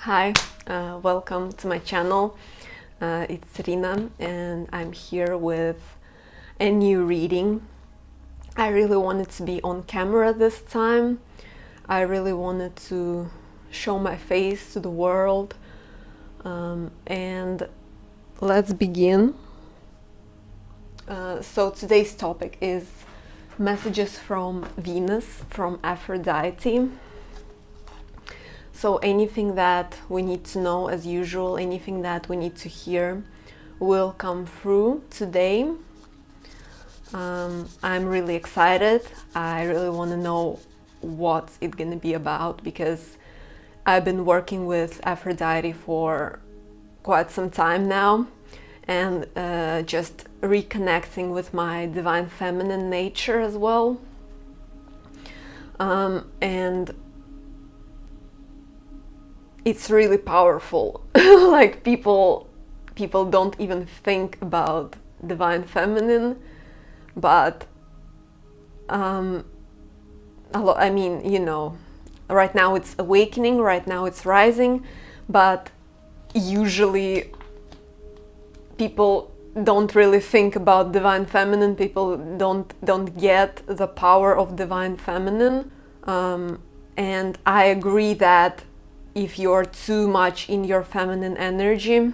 Hi, welcome to my channel. It's Rina and I'm here with a new reading. I really wanted to be on camera this time. I really wanted to show my face to the world. And let's begin. So today's topic is messages from Venus, from Aphrodite. So anything that we need to know, as usual, anything that we need to hear will come through today. I'm really excited. I really want to know what it's going to be about, because I've been working with Aphrodite for quite some time now, and just reconnecting with my divine feminine nature as well. And it's really powerful. Like people don't even think about divine feminine, but I mean, you know, right now it's awakening, right now it's rising, but usually people don't really think about divine feminine. People don't get the power of divine feminine, and I agree that if you're too much in your feminine energy,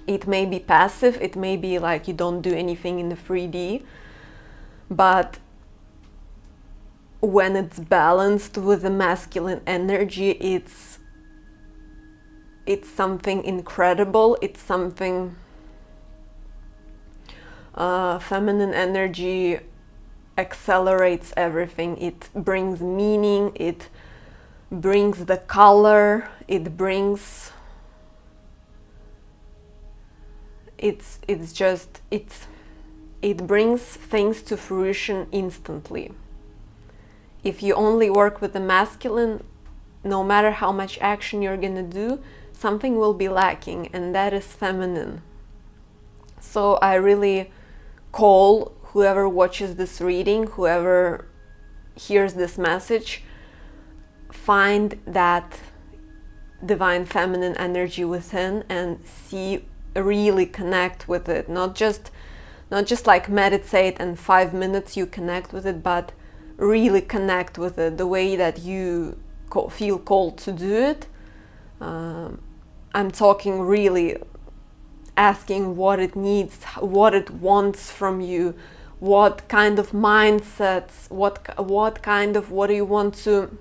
it may be passive, it may be like you don't do anything in the 3D, but when it's balanced with the masculine energy, it's something incredible. It's something feminine energy accelerates everything. It brings meaning, it brings the color, it brings it brings things to fruition instantly. If you only work with the masculine, no matter how much action you're gonna do, something will be lacking, and that is feminine. So I really call whoever watches this reading, whoever hears this message, find that divine feminine energy within and really connect with it. Not just like meditate and 5 minutes you connect with it, but really connect with it the way that you feel called to do it. I'm talking really asking what it needs, what it wants from you, what kind of mindsets, what do you want to,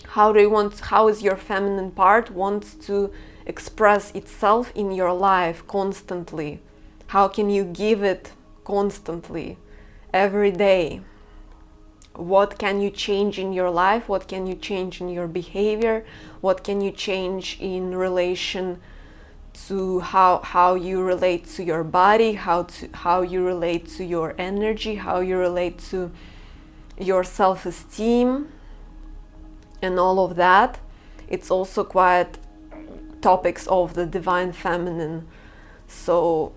how is your feminine part wants to express itself in your life constantly? How can you give it constantly, every day? What can you change in your life? What can you change in your behavior? What can you change in relation to how you relate to your body, how you relate to your energy, how you relate to your self-esteem, and all of that? It's also quite topics of the divine feminine, so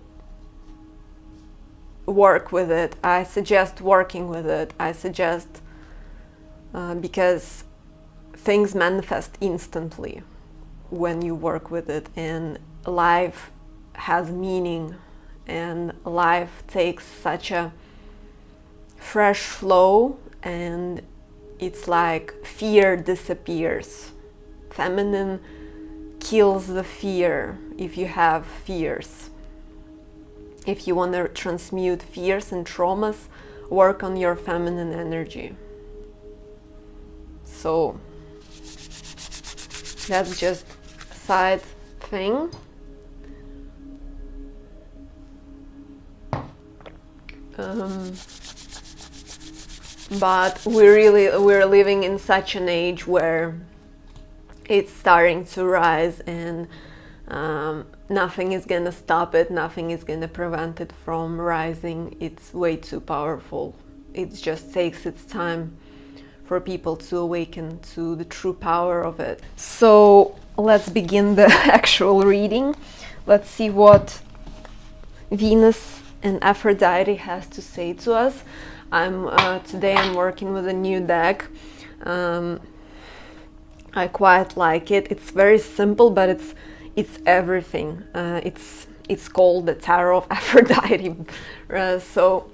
work with it. I suggest working with it. I suggest because things manifest instantly when you work with it, and life has meaning, and life takes such a fresh flow, and it's like fear disappears. Feminine kills the fear. If you have fears, if you want to transmute fears and traumas, work on your feminine energy. So that's just a side thing. But we're living in such an age where it's starting to rise, and nothing is gonna stop it, nothing is gonna prevent it from rising. It's way too powerful. It just takes its time for people to awaken to the true power of it. So let's begin the actual reading. Let's see what Venus and Aphrodite has to say to us. Today I'm working with a new deck. I quite like it. It's very simple, but it's everything. It's called the Tarot of Aphrodite. So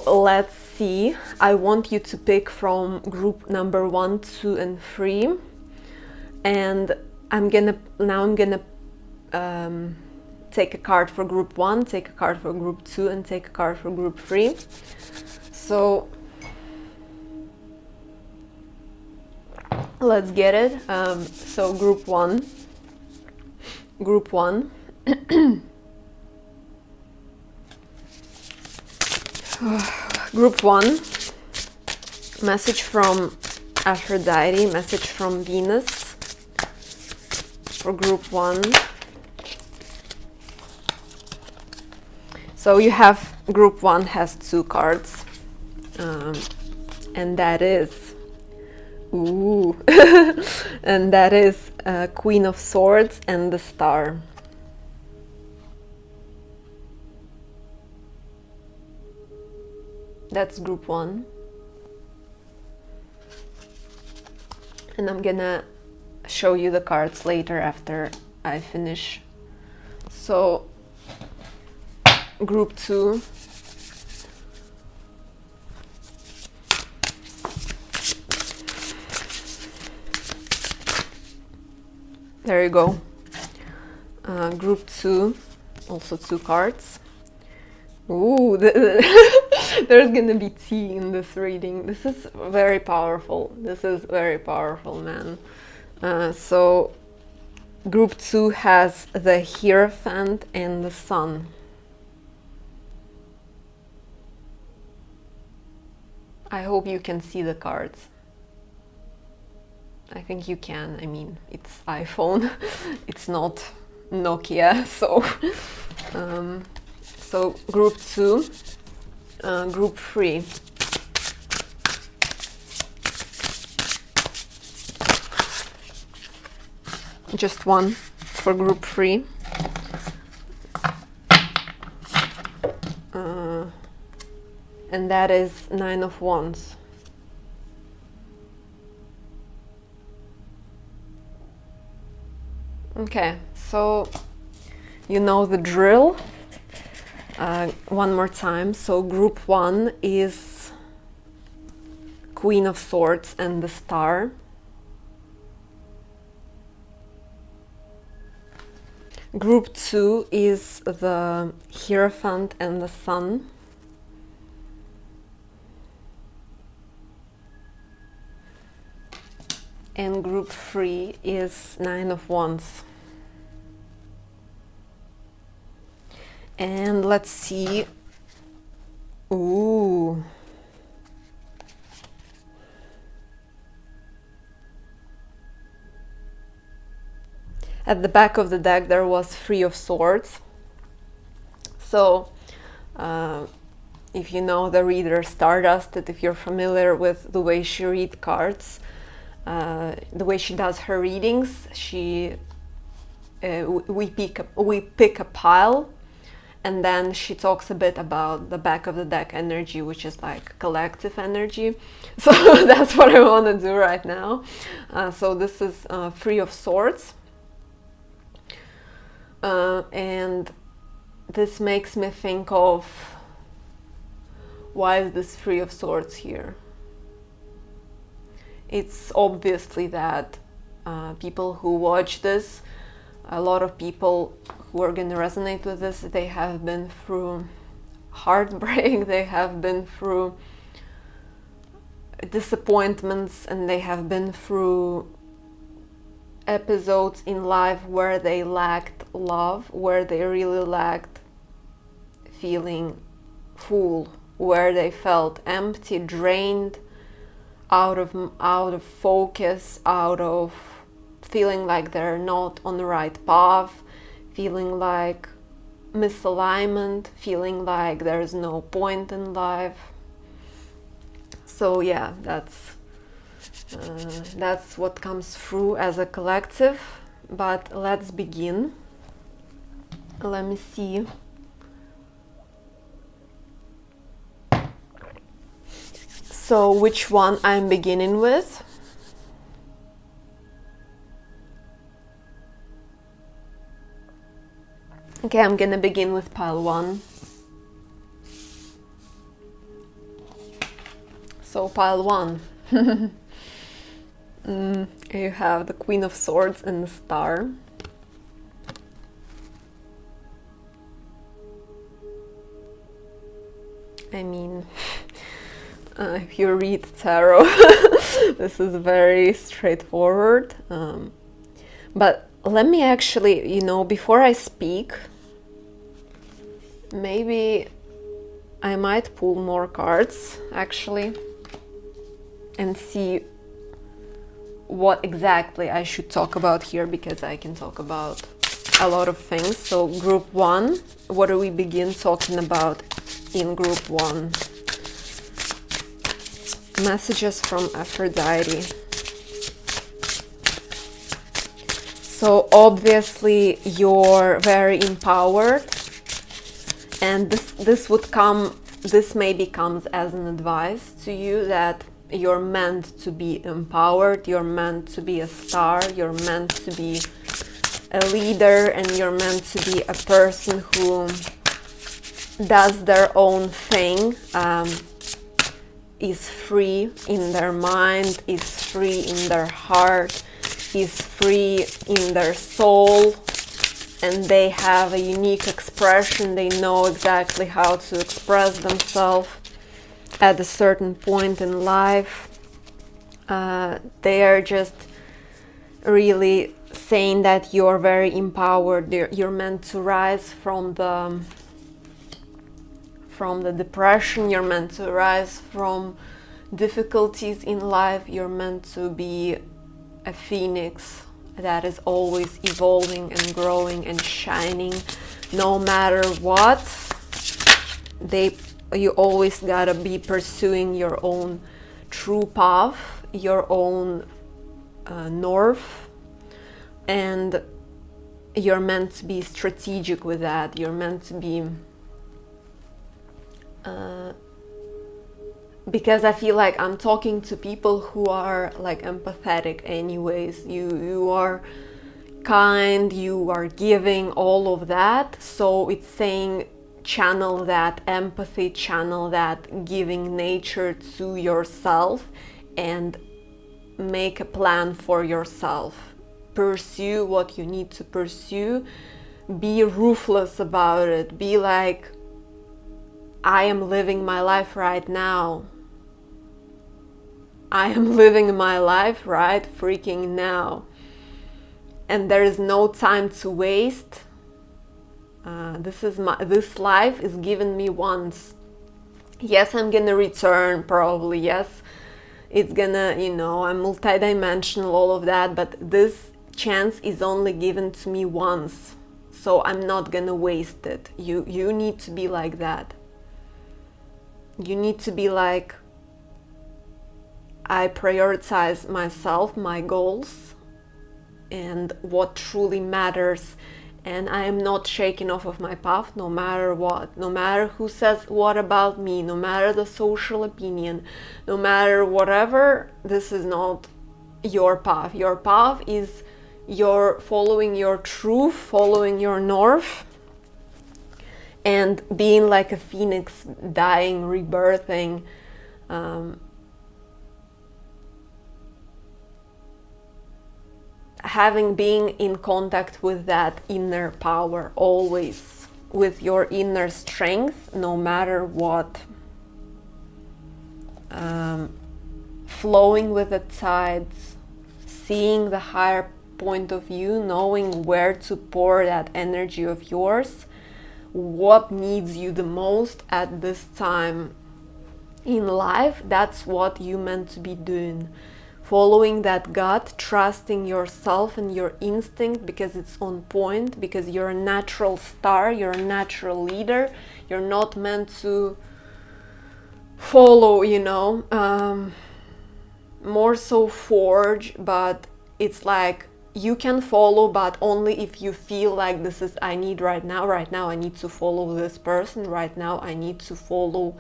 let's see. I want you to pick from group number 1, 2, and 3, and I'm gonna take a card for group 1, take a card for group 2, and take a card for group 3. So let's get it. So group 1. Group 1. Group 1. Message from Aphrodite, message from Venus for group 1. So you have, group 1 has 2 cards, and that is, ooh, and that is Queen of Swords and the Star. That's group 1. And I'm gonna show you the cards later after I finish. So group 2. There you go. Group 2, also 2 cards. Ooh, there's gonna be tea in this reading. This is very powerful. This is very powerful, man. So group 2 has the Hierophant and the Sun. I hope you can see the cards. I think you can. I mean, it's iPhone. It's not Nokia, so so group 2, group 3. Just one for group 3. And that is 9 of Wands. Okay, so you know the drill. One more time. So group 1 is Queen of Swords and the Star. Group 2 is the Hierophant and the Sun. And group 3 is 9 of Wands. And let's see. Ooh. At the back of the deck there was 3 of Swords. So if you know the reader Stardust, if you're familiar with the way she reads cards, the way she does her readings, we pick a pile, and then she talks a bit about the back of the deck energy, which is like collective energy. So that's what I want to do right now. So this is 3 of Swords, and this makes me think of, why is this 3 of Swords here? It's obviously that people who watch this, a lot of people who are going to resonate with this, they have been through heartbreak, they have been through disappointments, and they have been through episodes in life where they lacked love, where they really lacked feeling full, where they felt empty, drained, out of focus, out of feeling like they're not on the right path, feeling like misalignment, feeling like there's no point in life. So yeah, that's what comes through as a collective. But let's begin. Let me see. So which one I'm beginning with? Okay, I'm gonna begin with pile 1. So pile 1. You have the Queen of Swords and the Star. I mean, if you read tarot, this is very straightforward. But let me actually, you know, before I speak, maybe I might pull more cards actually and see what exactly I should talk about here, because I can talk about a lot of things. So group 1, what do we begin talking about in group 1? Messages from Aphrodite. So obviously you're very empowered, and this maybe comes as an advice to you that you're meant to be empowered, you're meant to be a star, you're meant to be a leader, and you're meant to be a person who does their own thing, is free in their mind, is free in their heart, is free in their soul, and they have a unique expression. They know exactly how to express themselves at a certain point in life. They are just really saying that you're very empowered. You're meant to rise from the depression. You're meant to rise from difficulties in life. You're meant to be a phoenix that is always evolving and growing and shining, no matter what. You always gotta be pursuing your own true path, your own north, and you're meant to be strategic with that. You're meant to be because I feel like I'm talking to people who are like empathetic anyways. You are kind, you are giving, all of that. So it's saying channel that empathy, channel that giving nature to yourself, and make a plan for yourself. Pursue what you need to pursue. Be ruthless about it. Be like, I am living my life right now. I am living my life right freaking now. And there is no time to waste. This life is given me once. Yes, I'm gonna return probably. Yes, it's gonna, you know, I'm multidimensional, all of that, but this chance is only given to me once. So I'm not gonna waste it. You need to be like that. You need to be like, I prioritize myself, my goals, and what truly matters, and I am not shaken off of my path no matter what, no matter who says what about me, no matter the social opinion, no matter whatever. This is not your path. Your path is your following your truth, following your north, and being like a phoenix, dying, rebirthing, being in contact with that inner power, always with your inner strength, no matter what. Flowing with the tides, seeing the higher point of view, knowing where to pour that energy of yours, what needs you the most at this time in life. That's what you meant to be doing. Following that gut, trusting yourself and your instinct, because it's on point, because you're a natural star, you're a natural leader. You're not meant to follow, you know, more so forge, but it's like you can follow, but only if you feel like this is I need right now I need to follow this person, right now I need to follow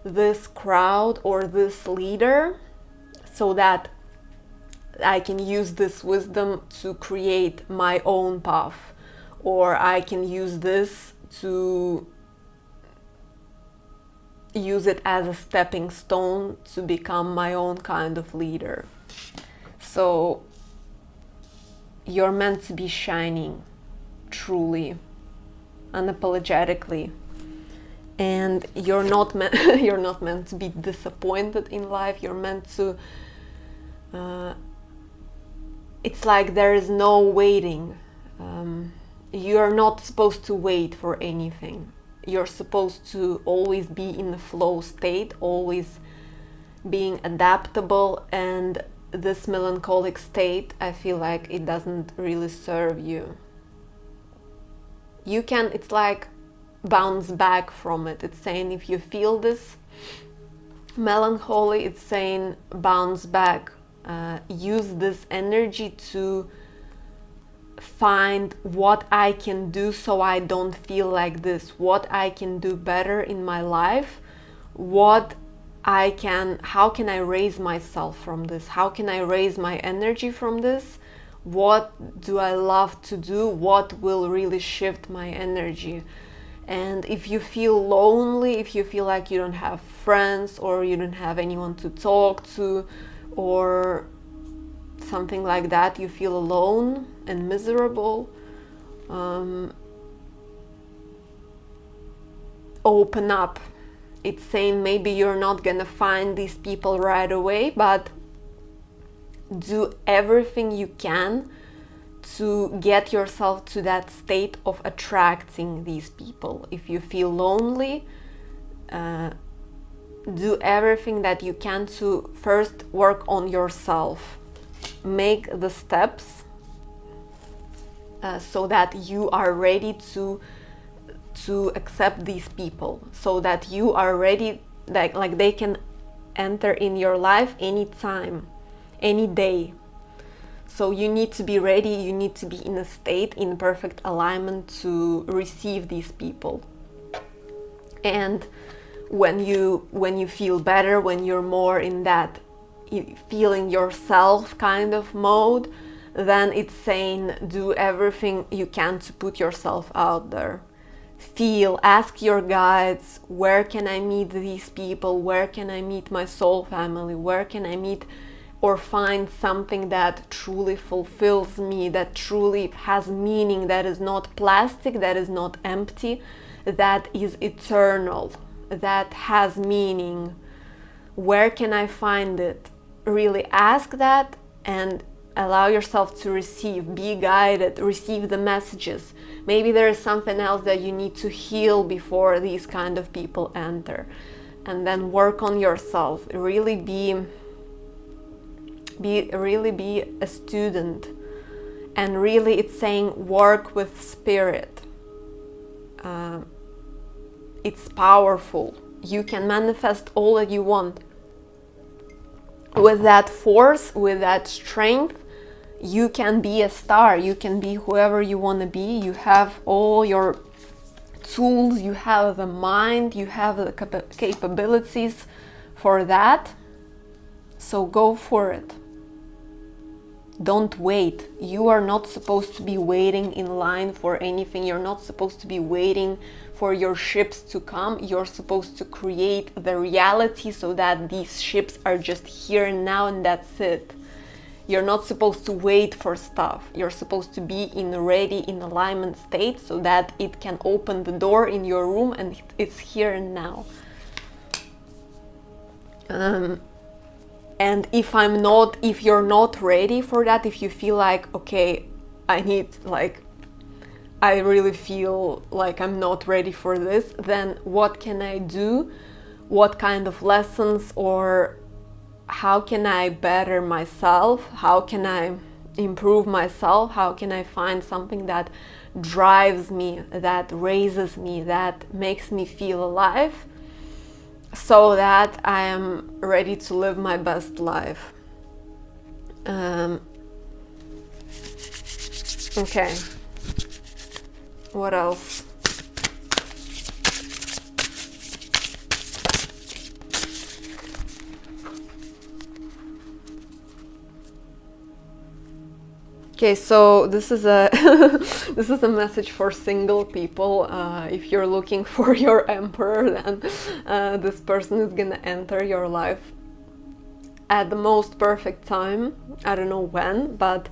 this crowd or this leader so that I can use this wisdom to create my own path, or I can use this to use it as a stepping stone to become my own kind of leader. So you're meant to be shining truly, unapologetically, and you're not meant to be disappointed in life. You're meant to it's like there is no waiting. You're not supposed to wait for anything. You're supposed to always be in the flow state, always being adaptable, and this melancholic state, I feel like it doesn't really serve you. You can, it's like, bounce back from it. It's saying if you feel this melancholy, it's saying bounce back. Use this energy to find what I can do so I don't feel like this, what I can do better in my life, how can I raise myself from this, how can I raise my energy from this, what do I love to do, what will really shift my energy. And if you feel lonely, if you feel like you don't have friends or you don't have anyone to talk to, or something like that, you feel alone and miserable, open up. It's saying maybe you're not gonna find these people right away, but do everything you can to get yourself to that state of attracting these people. If you feel lonely, do everything that you can to first work on yourself. Make the steps so that you are ready to accept these people, so that you are ready, like they can enter in your life anytime, any day. So you need to be ready, you need to be in a state, in perfect alignment to receive these people. And when you feel better, when you're more in that feeling yourself kind of mode, then it's saying do everything you can to put yourself out there. Ask your guides, where can I meet these people, where can I meet my soul family, where can I meet or find something that truly fulfills me, that truly has meaning, that is not plastic, that is not empty, that is eternal, that has meaning. Where can I find it? Really ask that and allow yourself to receive, be guided, receive the messages. Maybe there is something else that you need to heal before these kind of people enter. And then work on yourself. Really be a student. And really it's saying work with spirit. It's powerful. You can manifest all that you want. With that force, with that strength, you can be a star. You can be whoever you want to be. You have all your tools, you have the mind, you have the capabilities for that. So go for it. Don't wait. You are not supposed to be waiting in line for anything. You're not supposed to be waiting for your ships to come. You're supposed to create the reality so that these ships are just here and now, and that's it. You're not supposed to wait for stuff. You're supposed to be in a ready, in alignment state so that it can open the door in your room and it's here and now. And if you're not ready for that, if you feel like, okay, I really feel like I'm not ready for this, then what can I do? What kind of lessons, or how can I better myself? How can I improve myself? How can I find something that drives me, that raises me, that makes me feel alive, so that I am ready to live my best life? Okay. What else? Okay, so this is a this is a message for single people. If you're looking for your emperor, then this person is gonna enter your life at the most perfect time. I don't know when, but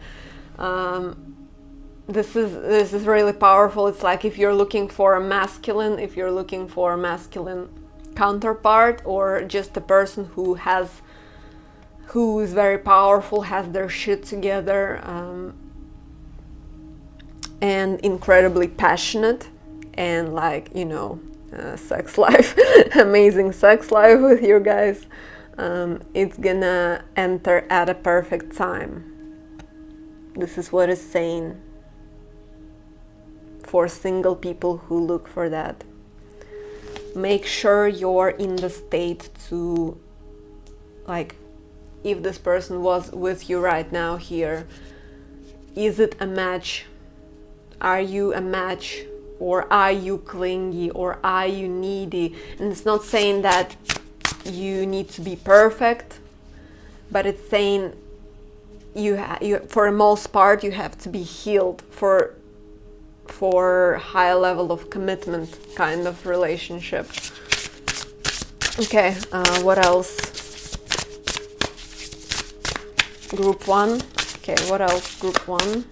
this is really powerful. It's like if you're looking for a masculine, if you're looking for a masculine counterpart, or just a person who is very powerful, has their shit together, and incredibly passionate, and like, you know, sex life, amazing sex life with you guys, it's gonna enter at a perfect time. This is what it's saying for single people who look for that. Make sure you're in the state to, like, if this person was with you right now here, is it a match? Are you a match, or are you clingy, or are you needy? And it's not saying that you need to be perfect, but it's saying you for the most part you have to be healed for high level of commitment kind of relationship. Okay, what else? Group 1. Okay, what else? Group 1.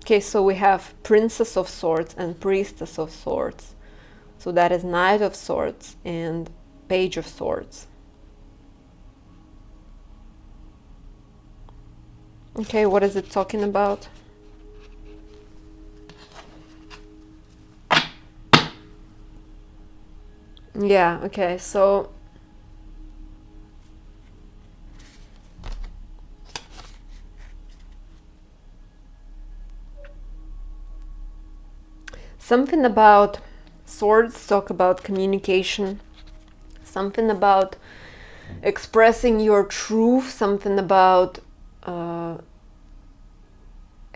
Okay, so we have Princess of Swords and Priestess of Swords. So that is Knight of Swords and Page of Swords. Okay, what is it talking about? Yeah, okay, so something about swords talk about communication, something about expressing your truth, something about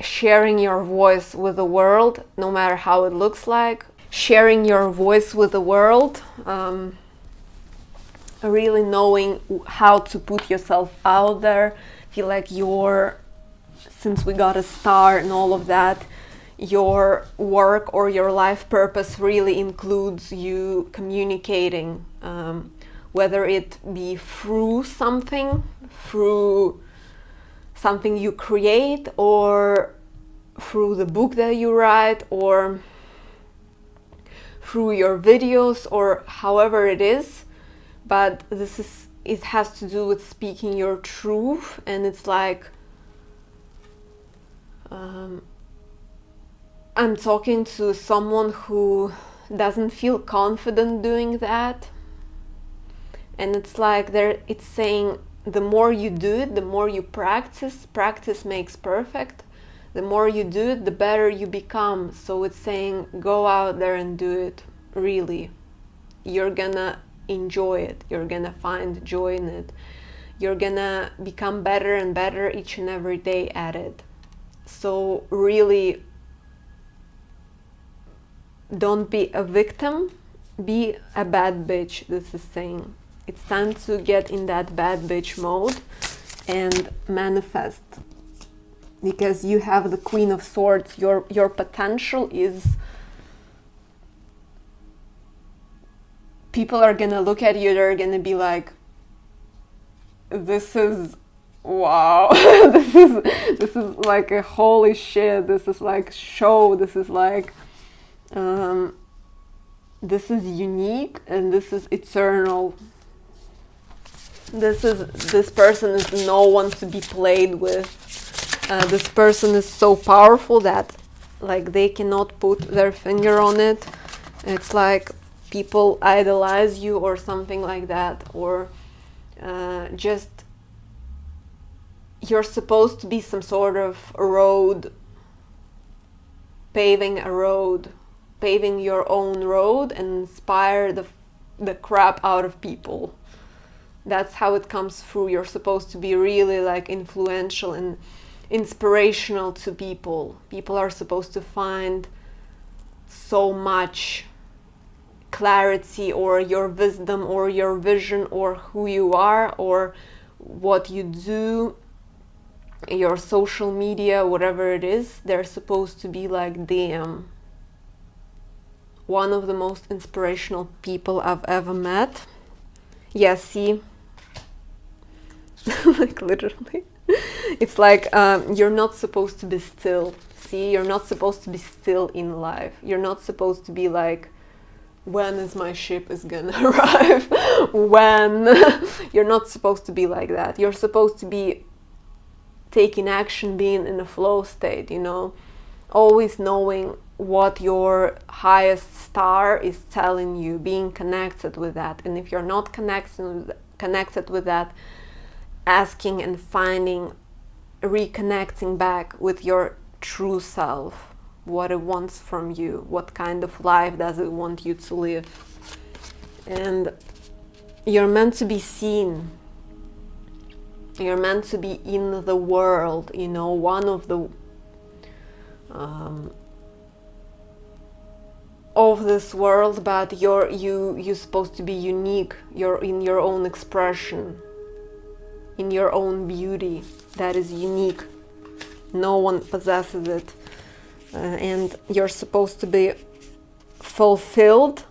sharing your voice with the world, no matter how it looks like. Sharing your voice with the world, really knowing how to put yourself out there. Feel like since we got a star and all of that, your work or your life purpose really includes you communicating, whether it be through something you create, or through the book that you write, or through your videos, or however it is. But it has to do with speaking your truth, and it's like I'm talking to someone who doesn't feel confident doing that, and it's like it's saying the more you do it, the more you practice makes perfect. The more you do it, the better you become. So it's saying go out there and do it. Really, you're gonna enjoy it, you're gonna find joy in it, you're gonna become better and better each and every day at it. So really, don't be a victim, be a bad bitch. This is saying it's time to get in that bad bitch mode and manifest, because you have the Queen of Swords. Your potential is, people are gonna look at you, they're gonna be like, this is wow. this is like a holy shit, this is like show, this is like this is unique, and this is eternal. This person is no one to be played with. This person is so powerful that like they cannot put their finger on it. It's like people idolize you or something like that, or just you're supposed to be some sort of road, paving your own road, and inspire the crap out of people. That's how it comes through. You're supposed to be really like influential and inspirational to people. People are supposed to find so much clarity, or your wisdom, or your vision, or who you are, or what you do, your social media, whatever it is. They're supposed to be like, damn, one of the most inspirational people I've ever met. Yeah, see, like literally, it's like you're not supposed to be still. See, you're not supposed to be still in life. You're not supposed to be like, when is my ship is gonna arrive? When? You're not supposed to be like that. You're supposed to be taking action, being in a flow state, you know, always knowing what your highest star is telling you, being connected with that. And if you're not connected with that, asking and finding, reconnecting back with your true self, what it wants from you, what kind of life does it want you to live. And you're meant to be seen. You're meant to be in the world, you know, one of the of this world, but you're supposed to be unique. You're in your own expression, in your own beauty that is unique. No one possesses it. And you're supposed to be fulfilled.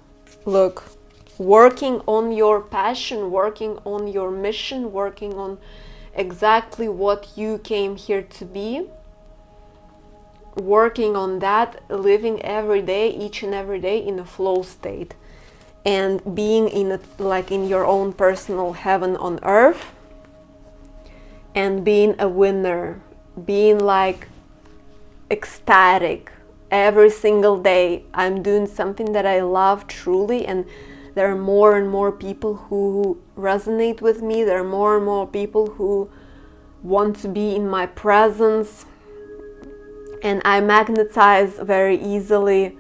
Look, working on your passion, working on your mission, working on exactly what you came here to be, working on that, living every day, each and every day in a flow state, and being in it, like in your own personal heaven on earth, and being a winner, being like ecstatic every single day. I'm doing something that I love truly, and there are more and more people who resonate with me. There are more and more people who want to be in my presence, and I magnetize very easily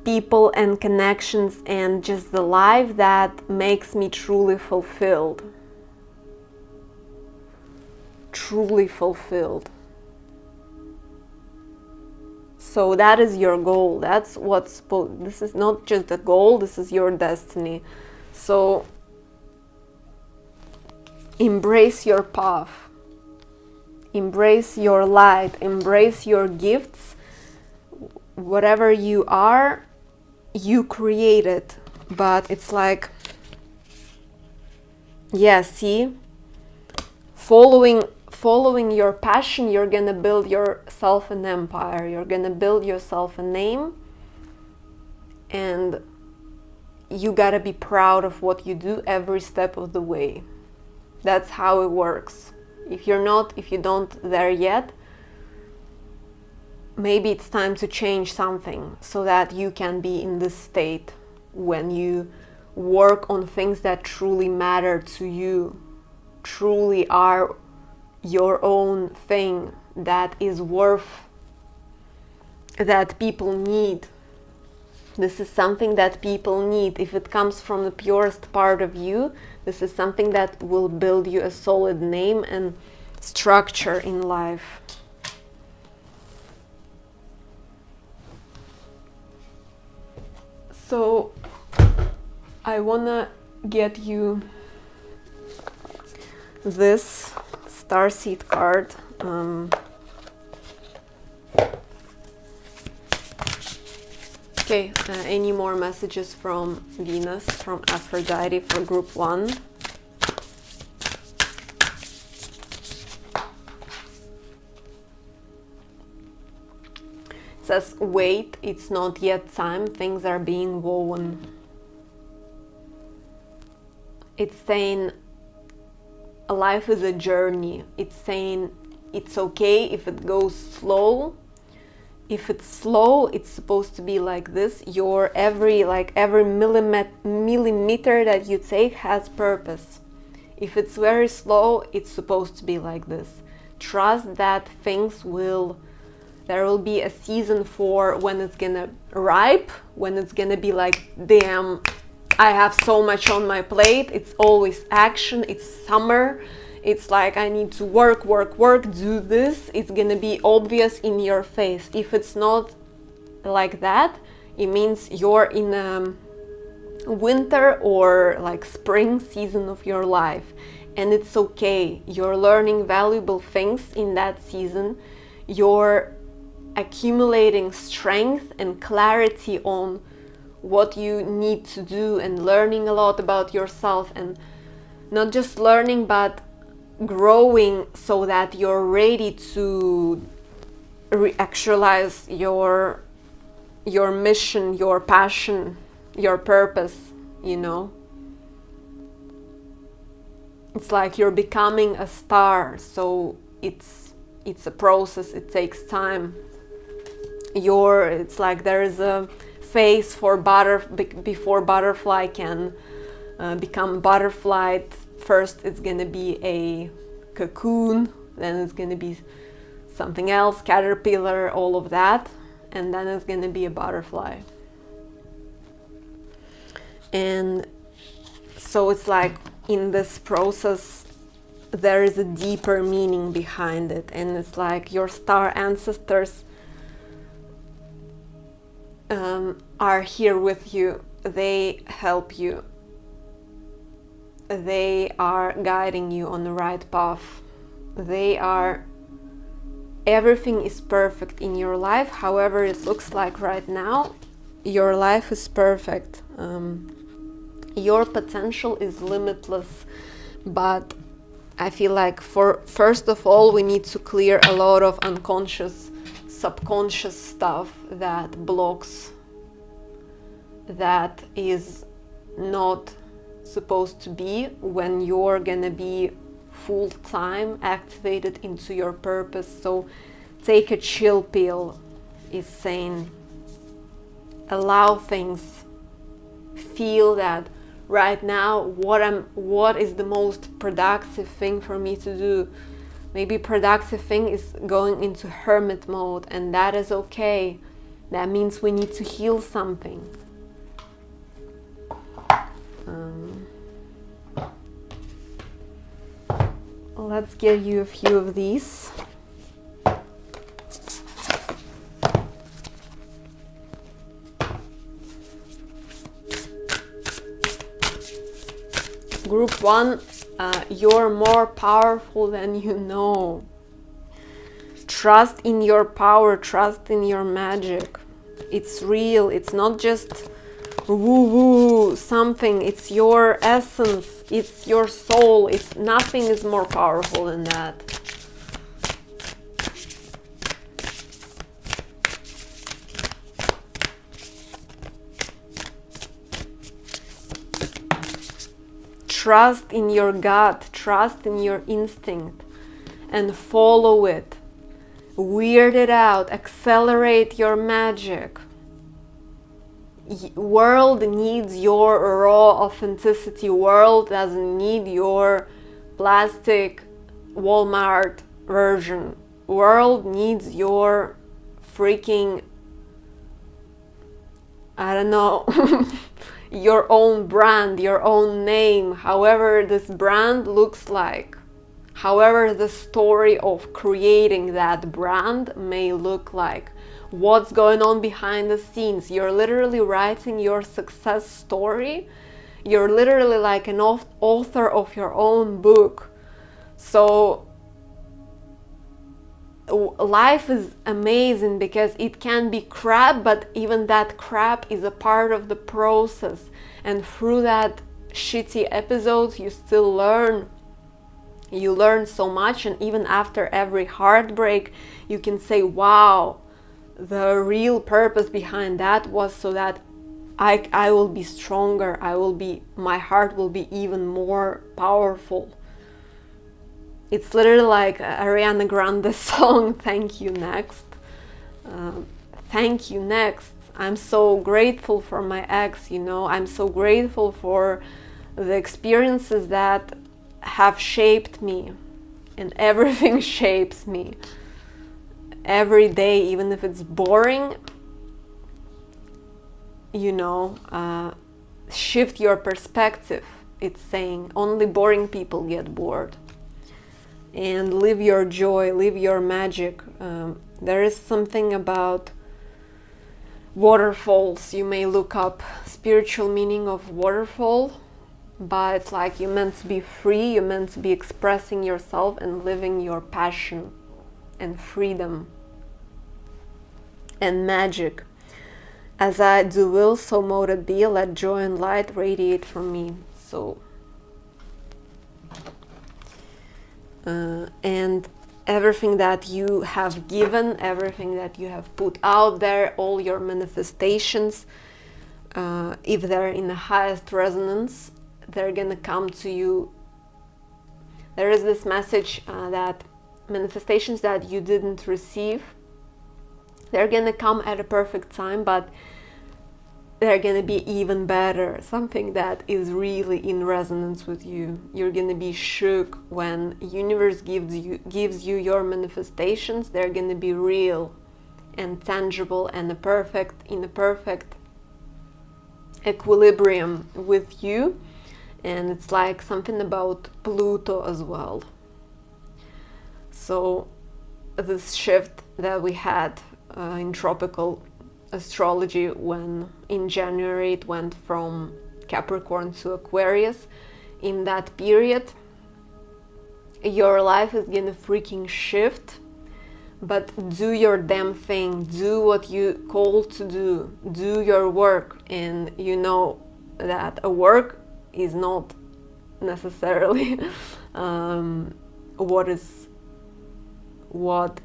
people and connections and just the life that makes me truly fulfilled. Truly fulfilled. So that is your goal. That's what's supposed. This is not just a goal, this is your destiny. So embrace your path. Embrace your light. Embrace your gifts. Whatever you are, you create it. But it's like, yeah, see? Following your passion, you're gonna build yourself an empire. You're gonna build yourself a name, and you gotta be proud of what you do every step of the way. That's how it works. If you don't there yet, maybe it's time to change something so that you can be in this state when you work on things that truly matter to you, truly are your own thing, that is worth, that people need. This is something that people need. If it comes from the purest part of you, this is something that will build you a solid name and structure in life. So I wanna get you this starseed card. Okay, any more messages from Venus, from Aphrodite for group 1? It says, wait, it's not yet time, things are being woven. It's saying life is a journey. It's saying it's okay if it goes slow. If it's slow, it's supposed to be like this. Your every millimeter that you take has purpose. If it's very slow, it's supposed to be like this. Trust that there will be a season for when it's gonna ripe, when it's gonna be like, damn, I have so much on my plate. It's always action. It's summer. It's like I need to work, do this. It's gonna be obvious in your face. If it's not like that, it means you're in a winter or like spring season of your life, and it's okay. You're learning valuable things in that season. You're accumulating strength and clarity on what you need to do, and learning a lot about yourself, and not just learning but growing so that you're ready to actualize your mission, your passion, your purpose, you know. It's like you're becoming a star, so it's a process, it takes time. It's like there is a phase for before butterfly can become butterfly. First it's gonna be a cocoon, then it's gonna be something else, caterpillar, all of that, and then it's gonna be a butterfly. And so it's like in this process there is a deeper meaning behind it, and it's like your star ancestors are here with you. They help you. They are guiding you on the right path. Everything is perfect in your life, however it looks like right now. Your life is perfect. Your potential is limitless, but I feel like first of all we need to clear a lot of unconscious, subconscious stuff that blocks, that is not supposed to be when you're gonna be full-time activated into your purpose. So take a chill pill, is saying allow things, feel that right now what is the most productive thing for me to do. Maybe productive thing is going into hermit mode, and that is okay. That means we need to heal something. Let's give you a few of these. Group 1, you're more powerful than you know. Trust in your power, trust in your magic. It's real, it's not just woo-woo something, it's your essence, it's your soul. Nothing is more powerful than that. Trust in your gut, trust in your instinct, and follow it. Weird it out, accelerate your magic. World needs your raw authenticity. World doesn't need your plastic Walmart version. World needs your freaking, I don't know, your own brand, your own name, however this brand looks like, however the story of creating that brand may look like, what's going on behind the scenes. You're literally writing your success story. You're literally like an author of your own book. So life is amazing because it can be crap, but even that crap is a part of the process, and through that shitty episodes you still learn. You learn so much, and even after every heartbreak you can say, wow, the real purpose behind that was so that I will be stronger, my heart will be even more powerful. It's literally like Ariana Grande song, Thank You Next. Thank you next. I'm so grateful for my ex, I'm so grateful for the experiences that have shaped me, and everything shapes me. Every day, even if it's boring, shift your perspective. It's saying only boring people get bored. And live your joy, live your magic. There is something about waterfalls. You may look up spiritual meaning of waterfall, but it's like you're meant to be free, you're meant to be expressing yourself and living your passion and freedom and magic. As I do will, so mote it be, let joy and light radiate from me. So and everything that you have given, everything that you have put out there, all your manifestations, if they're in the highest resonance, they're gonna come to you. There is this message that manifestations that you didn't receive, they're gonna come at a perfect time, but they're gonna be even better, something that is really in resonance with you. You're gonna be shook when universe gives you your manifestations. They're gonna be real and tangible and in a perfect equilibrium with you. And it's like something about Pluto as well. So this shift that we had in tropical astrology, when in January it went from Capricorn to Aquarius, in that period your life is gonna freaking shift. But do your damn thing, do what you called to do your work. And you know that a work is not necessarily what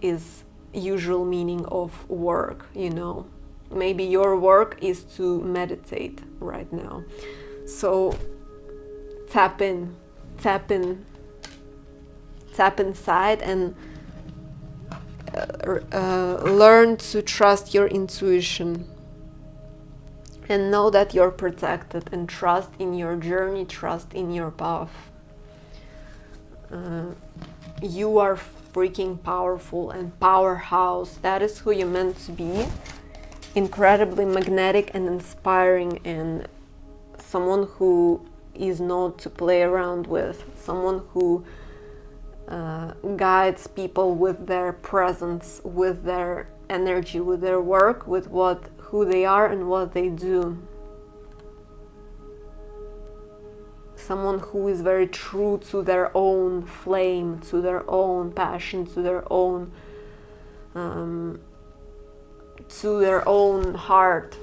is usual meaning of work, you know. Maybe your work is to meditate right now. So tap inside and learn to trust your intuition and know that you're protected, and trust in your journey, trust in your path. You are freaking powerful and powerhouse. That is who you're meant to be. Incredibly magnetic and inspiring, and someone who is not to play around with, someone who guides people with their presence, with their energy, with their work, with who they are and what they do. Someone who is very true to their own flame, to their own passion, to their own heart.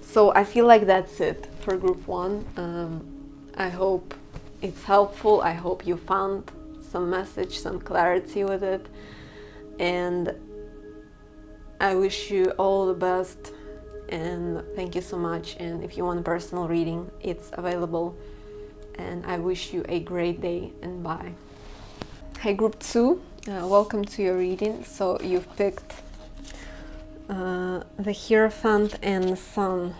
So I feel like that's it for group 1. I hope it's helpful. I hope you found some message, some clarity with it, and I wish you all the best, and thank you so much. And if you want a personal reading, it's available, and I wish you a great day, and bye. Hey group 2, welcome to your reading. So you've picked the Hierophant and the Sun.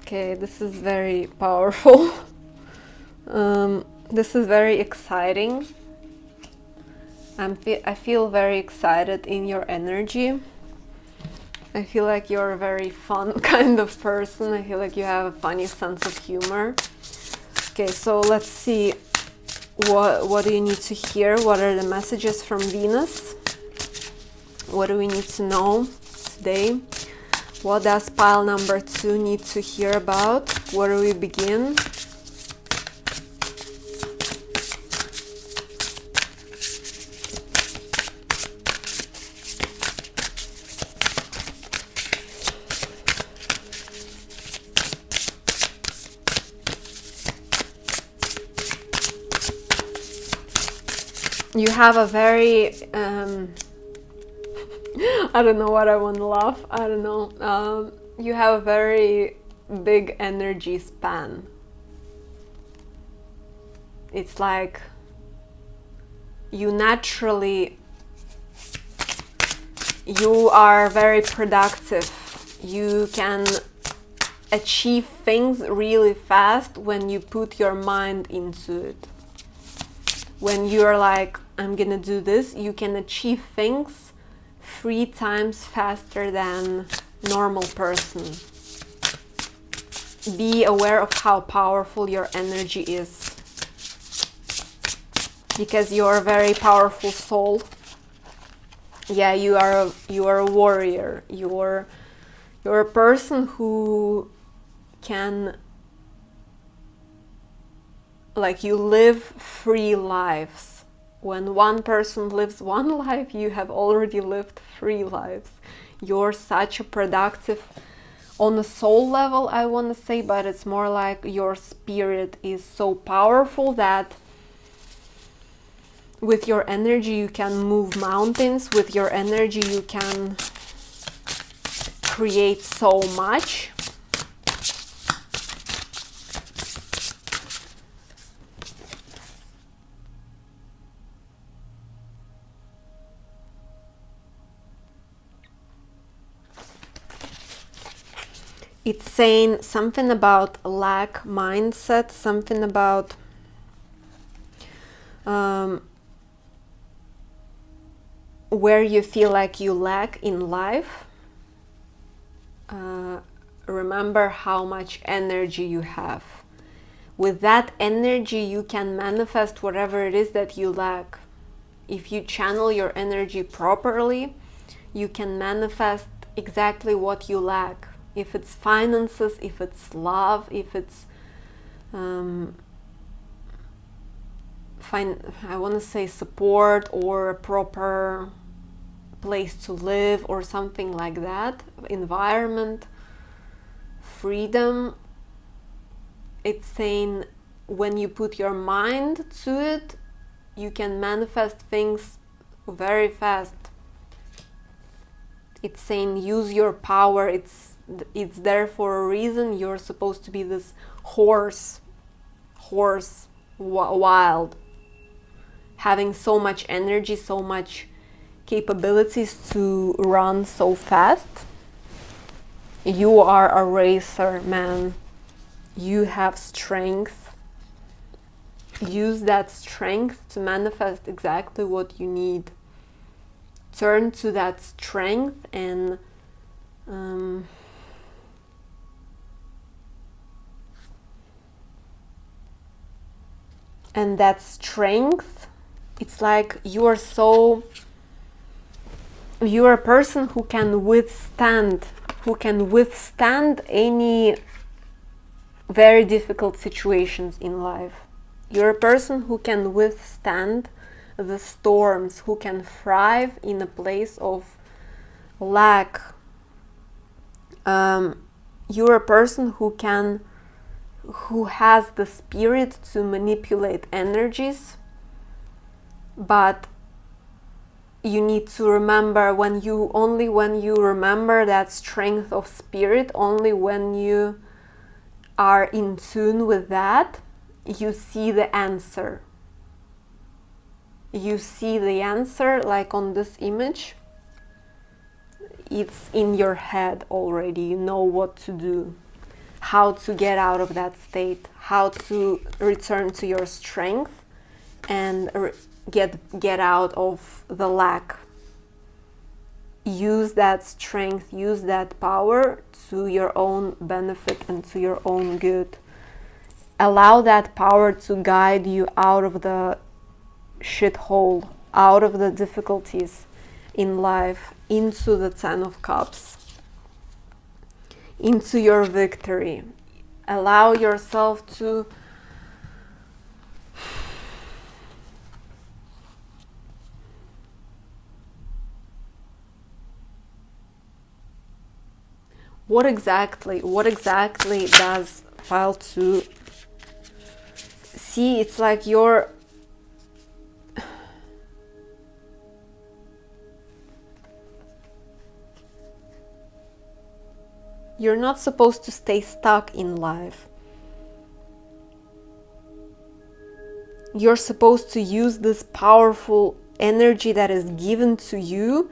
Okay, this is very powerful. This is very exciting. I feel very excited in your energy. I feel like you're a very fun kind of person. I feel like you have a funny sense of humor. Okay, so let's see, what do you need to hear? What are the messages from Venus? What do we need to know today? What does pile number 2 need to hear about? Where do we begin? You have a very I don't know what I want to laugh. I don't know. You have a very big energy span. It's like you are very productive. You can achieve things really fast when you put your mind into it. When you're like, I'm gonna do this, you can achieve things 3 times faster than normal person. Be aware of how powerful your energy is. because you're a very powerful soul. Yeah, you are a warrior. You're a person who can, like, you live free lives. When one person lives one life, you have already lived 3 lives. You're such a productive, on a soul level, I want to say, but it's more like your spirit is so powerful that with your energy you can move mountains. With your energy you can create so much. It's saying something about lack mindset, something about where you feel like you lack in life. Remember how much energy you have. With that energy you can manifest whatever it is that you lack. If you channel your energy properly, you can manifest exactly what you lack. If it's finances, if it's love, if it's I want to say support, or a proper place to live, or something like that, environment, freedom. It's saying when you put your mind to it, you can manifest things very fast. It's saying use your power. It's there for a reason. You're supposed to be this horse, wild, having so much energy, so much capabilities to run so fast. You are a racer, man. You have strength. Use that strength to manifest exactly what you need. Turn to that strength and that strength, it's like you're a person who can withstand any very difficult situations in life. You're a person who can withstand the storms, who can thrive in a place of lack. You're a person who has the spirit to manipulate energies, but you need to remember when you remember that strength of spirit, only when you are in tune with that, you see the answer. You see the answer, like on this image. It's in your head already. You know what to do, how to get out of that state, how to return to your strength and get out of the lack. Use that strength, use that power to your own benefit and to your own good. Allow that power to guide you out of the shithole, out of the difficulties in life, into the 10 of Cups, into your victory. Allow yourself to what exactly does pile 2 see? It's like you're not supposed to stay stuck in life. You're supposed to use this powerful energy that is given to you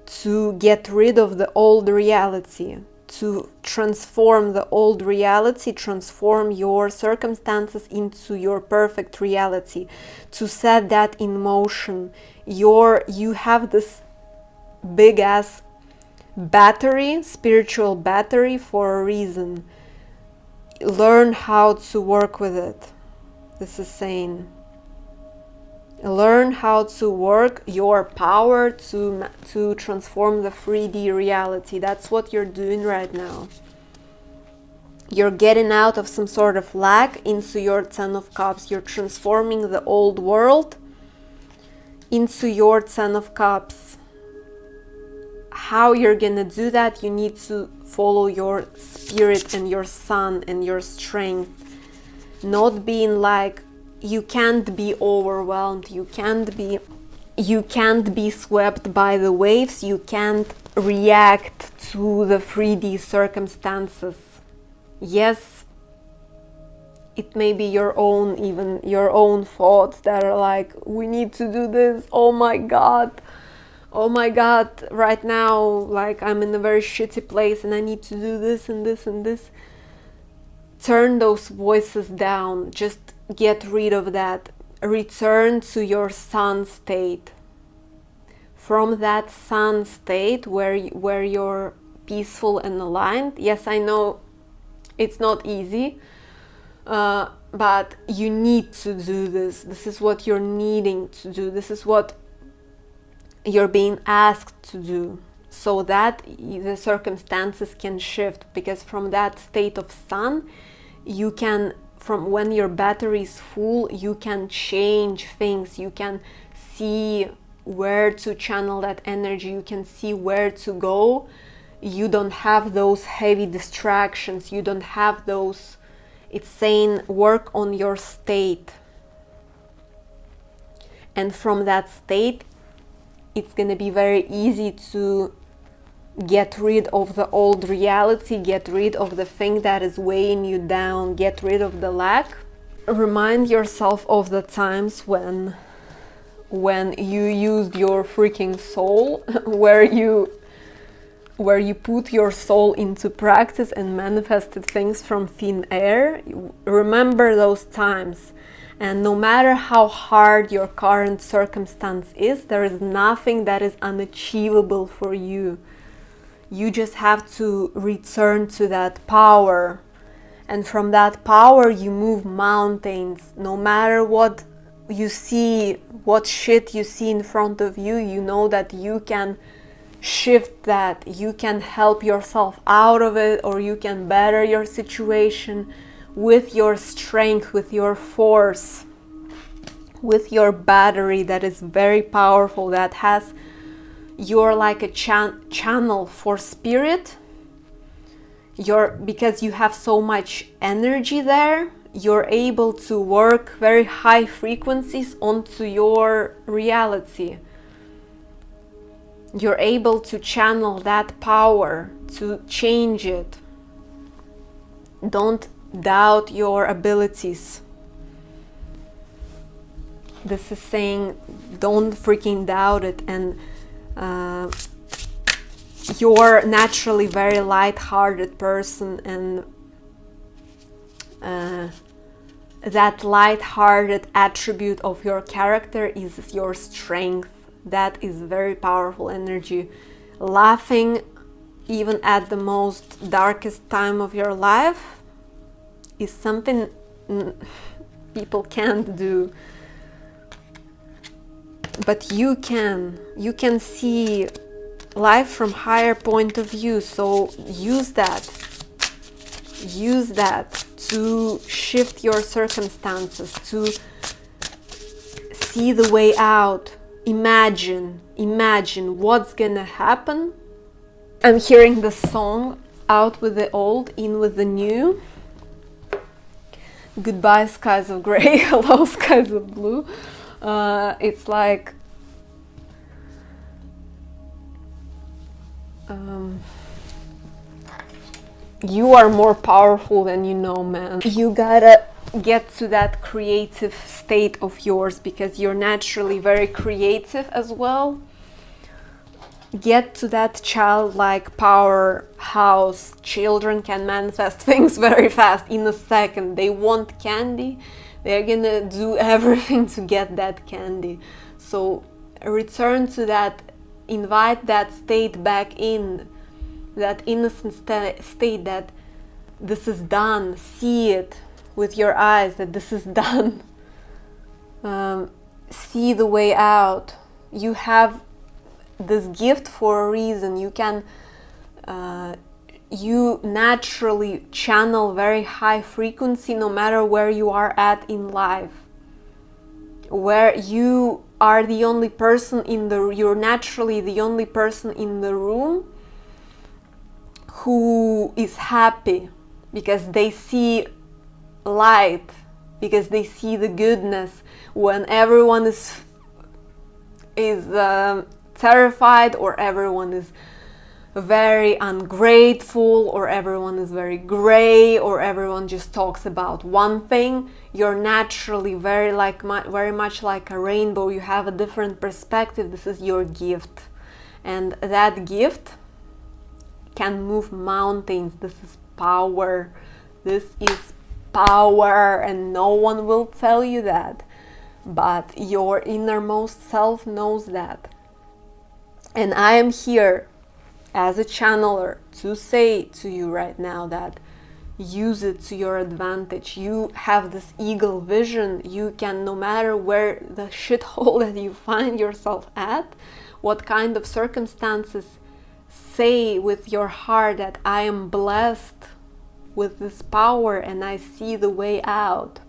to get rid of the old reality, to transform the old reality, transform your circumstances into your perfect reality, to set that in motion. You have this big ass battery, spiritual battery, for a reason. Learn how to work with it. This is saying, Learn how to work your power to transform the 3D reality. That's what you're doing right now. You're getting out of some sort of lack into your 10 of Cups. You're transforming the old world into your 10 of Cups. How you're gonna do that, you need to follow your spirit and your sun and your strength. Not being like, you can't be overwhelmed, you can't be swept by the waves, you can't react to the 3D circumstances. Yes, it may be even your own thoughts that are like, we need to do this, oh my god, right now, like, I'm in a very shitty place and I need to do this and this and this. Turn those voices down, just get rid of that. Return to your sun state. From that sun state where you're peaceful and aligned. Yes, I know it's not easy, but you need to do this. This is what you're needing to do. This is what you're being asked to do, so that the circumstances can shift. Because from that state of sun, you can, from when your battery is full, you can change things. You can see where to channel that energy. You can see where to go. You don't have those heavy distractions. You don't have those. It's saying work on your state. And from that state, it's going to be very easy to get rid of the old reality, get rid of the thing that is weighing you down, get rid of the lack. Remind yourself of the times when you used your freaking soul, where you put your soul into practice and manifested things from thin air. Remember those times. And no matter how hard your current circumstance is, there is nothing that is unachievable for you. You just have to return to that power. And from that power, you move mountains. No matter what you see, what shit you see in front of you, you know that you can shift that. You can help yourself out of it, or you can better your situation with your strength, with your force, with your battery that is very powerful, that has, you're like a channel for spirit. Because you have so much energy there, you're able to work very high frequencies onto your reality. You're able to channel that power to change it. Don't doubt your abilities. This is saying, don't freaking doubt it. And you're naturally very light-hearted person, and that light-hearted attribute of your character is your strength. That is very powerful energy. Laughing even at the most darkest time of your life is something people can't do. But you can see life from higher point of view. So use that to shift your circumstances, to see the way out. Imagine what's gonna happen. I'm hearing the song Out with the Old, In with the New. Goodbye skies of gray, hello skies of blue. It's like you are more powerful than you know, man. You gotta get to that creative state of yours, because you're naturally very creative as well. Get to that childlike powerhouse. Children can manifest things very fast, in a second. They want candy, they're gonna do everything to get that candy. So return to that, invite that state back in, that innocent state that this is done. See it with your eyes, that this is done. see the way out. You have this gift for a reason. You can you naturally channel very high frequency no matter where you are at in life, where you are the only person you're naturally the only person in the room who is happy, because they see light, because they see the goodness. When everyone is terrified, or everyone is very ungrateful, or everyone is very gray, or everyone just talks about one thing, you're naturally very much like a rainbow. You have a different perspective. This is your gift, and that gift can move mountains. This is power. This is power, and no one will tell you that, but your innermost self knows that. And I am here as a channeler to say to you right now that use it to your advantage. You have this eagle vision. You can, no matter where the shithole that you find yourself at, what kind of circumstances, say with your heart that I am blessed with this power and I see the way out,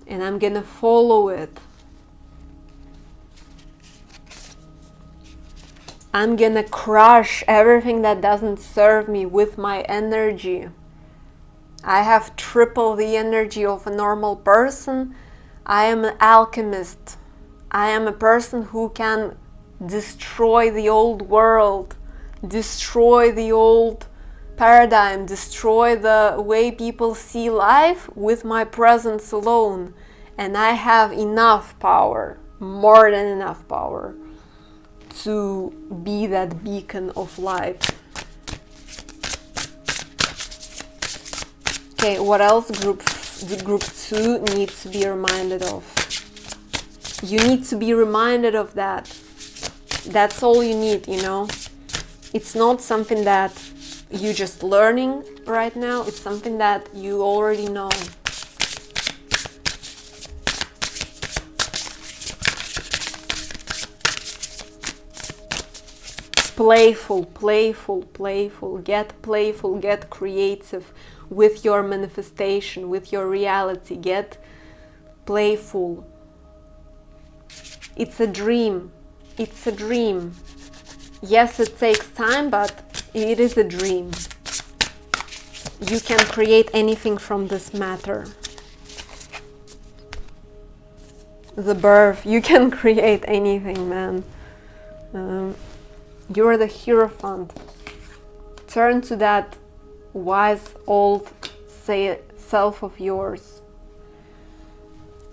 and I'm gonna follow it. I'm gonna crush everything that doesn't serve me with my energy. I have triple the energy of a normal person. I am an alchemist. I am a person who can destroy the old world, destroy the old paradigm, destroy the way people see life with my presence alone. And I have enough power, more than enough power, to be that beacon of light. Okay, what else group 2 needs to be reminded of? You need to be reminded of that. That's all you need, you know. It's not something that you're just learning right now. It's something that you already know. Playful, playful, playful. Get playful, get creative with your manifestation, with your reality. Get playful. It's a dream. It's a dream. Yes, it takes time, but it is a dream. You can create anything from this matter. The birth, you can create anything, man. You're the Hierophant. Turn to that wise old self of yours,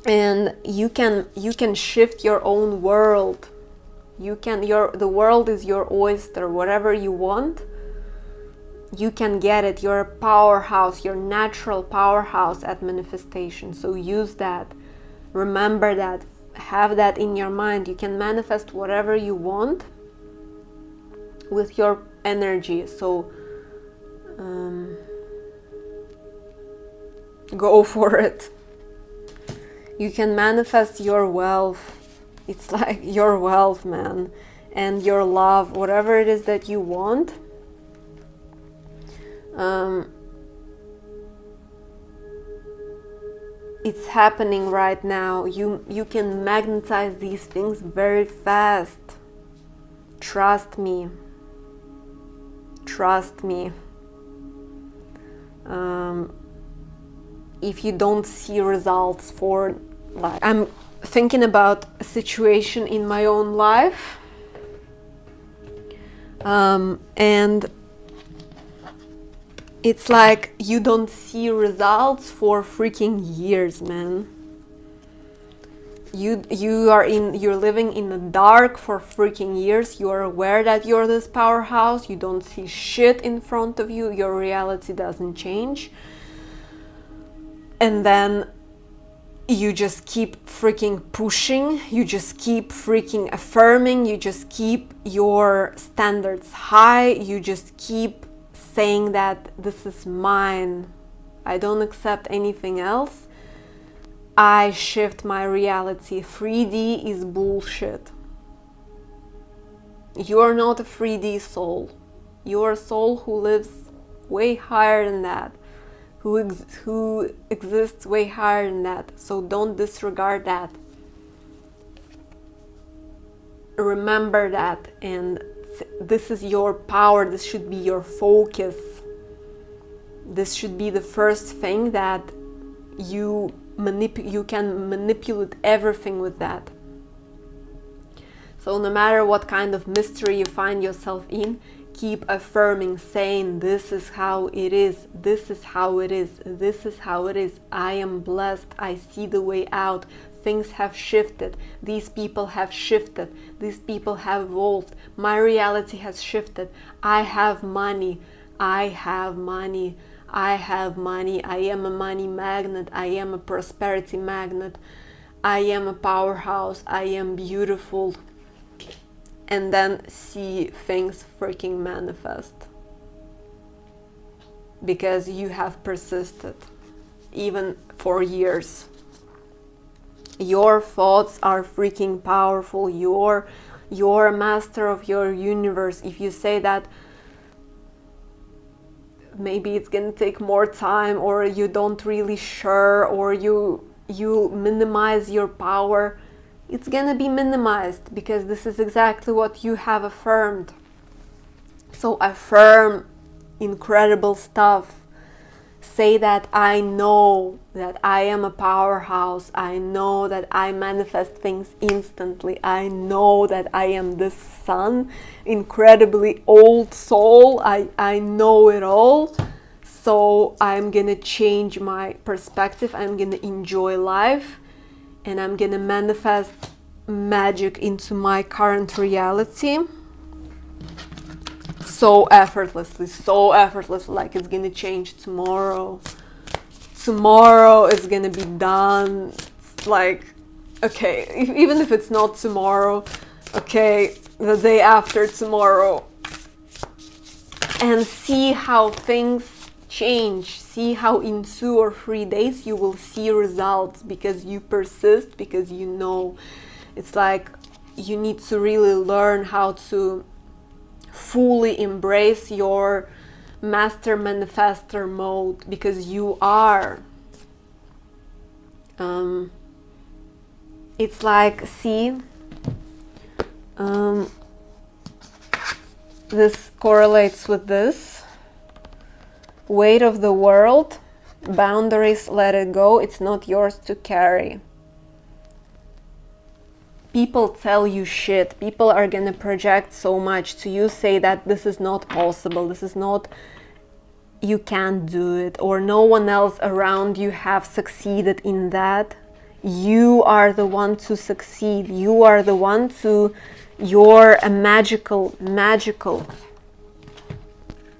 and you can shift your own world. The world is your oyster. Whatever you want, you can get it. You're a powerhouse, your natural powerhouse at manifestation. So use that. Remember that. Have that in your mind. You can manifest whatever you want with your energy. So go for it. You can manifest your wealth. It's like your wealth, man, and your love, whatever it is that you want. It's happening right now. You can magnetize these things very fast. Trust me. Trust me. If you don't see results for, like, I'm thinking about a situation in my own life, and it's like you don't see results for freaking years, man. You're living in the dark for freaking years. You are aware that you're this powerhouse. You don't see shit in front of you. Your reality doesn't change. And then you just keep freaking pushing. You just keep freaking affirming. You just keep your standards high. You just keep saying that this is mine. I don't accept anything else. I shift my reality. 3D is bullshit. You're not a 3D soul. You're a soul who lives way higher than that, who exists way higher than that. So don't disregard that. Remember that, and this is your power. This should be your focus. This should be the first thing that you can manipulate everything with that. So no matter what kind of mystery you find yourself in, keep affirming, saying, this is how it is, this is how it is, this is how it is. I am blessed, I see the way out. Things have shifted, these people have shifted, these people have evolved, my reality has shifted. I have money, I have money, I have money, I am a money magnet, I am a prosperity magnet, I am a powerhouse, I am beautiful. And then see things freaking manifest. Because you have persisted, even for years. Your thoughts are freaking powerful. You're a master of your universe. If you say that maybe it's gonna take more time, or you don't really sure, or you minimize your power, it's gonna be minimized, because this is exactly what you have affirmed. So affirm incredible stuff. Say that I know that I am a powerhouse. I know that I manifest things instantly. I know that I am this sun, incredibly old soul. I know it all. So I'm gonna change my perspective. I'm gonna enjoy life. And I'm gonna manifest magic into my current reality so effortlessly, like it's gonna change tomorrow. Tomorrow it's gonna be done. It's like, okay, even if it's not tomorrow, okay, the day after tomorrow. And see how things change. See how in 2 or 3 days you will see results, because you persist, because you know. It's like you need to really learn how to fully embrace your master manifestor mode, because you are. It's like, see, this correlates with this. Weight of the world, boundaries, let it go, it's not yours to carry. People tell you shit, people are gonna project so much to you, say that this is not possible, this is not, you can't do it, or no one else around you have succeeded in that. You are the one to succeed, you are the one to, you're a magical.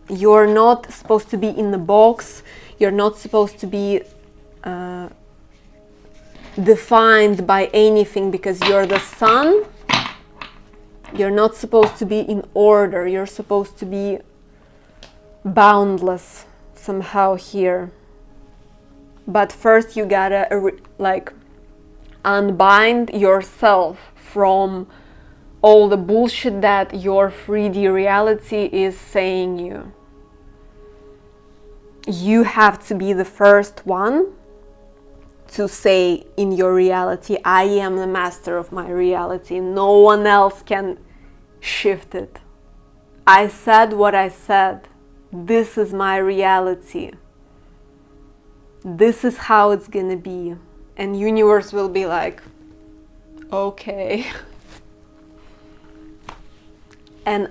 You're not supposed to be in the box. You're not supposed to be defined by anything, because you're the sun. You're not supposed to be in order. You're supposed to be boundless somehow here. But first you gotta unbind yourself from all the bullshit that your 3D reality is saying you. You have to be the first one to say in your reality, I am the master of my reality. No one else can shift it. I said what I said. This is my reality. This is how it's gonna be. And universe will be like, okay. And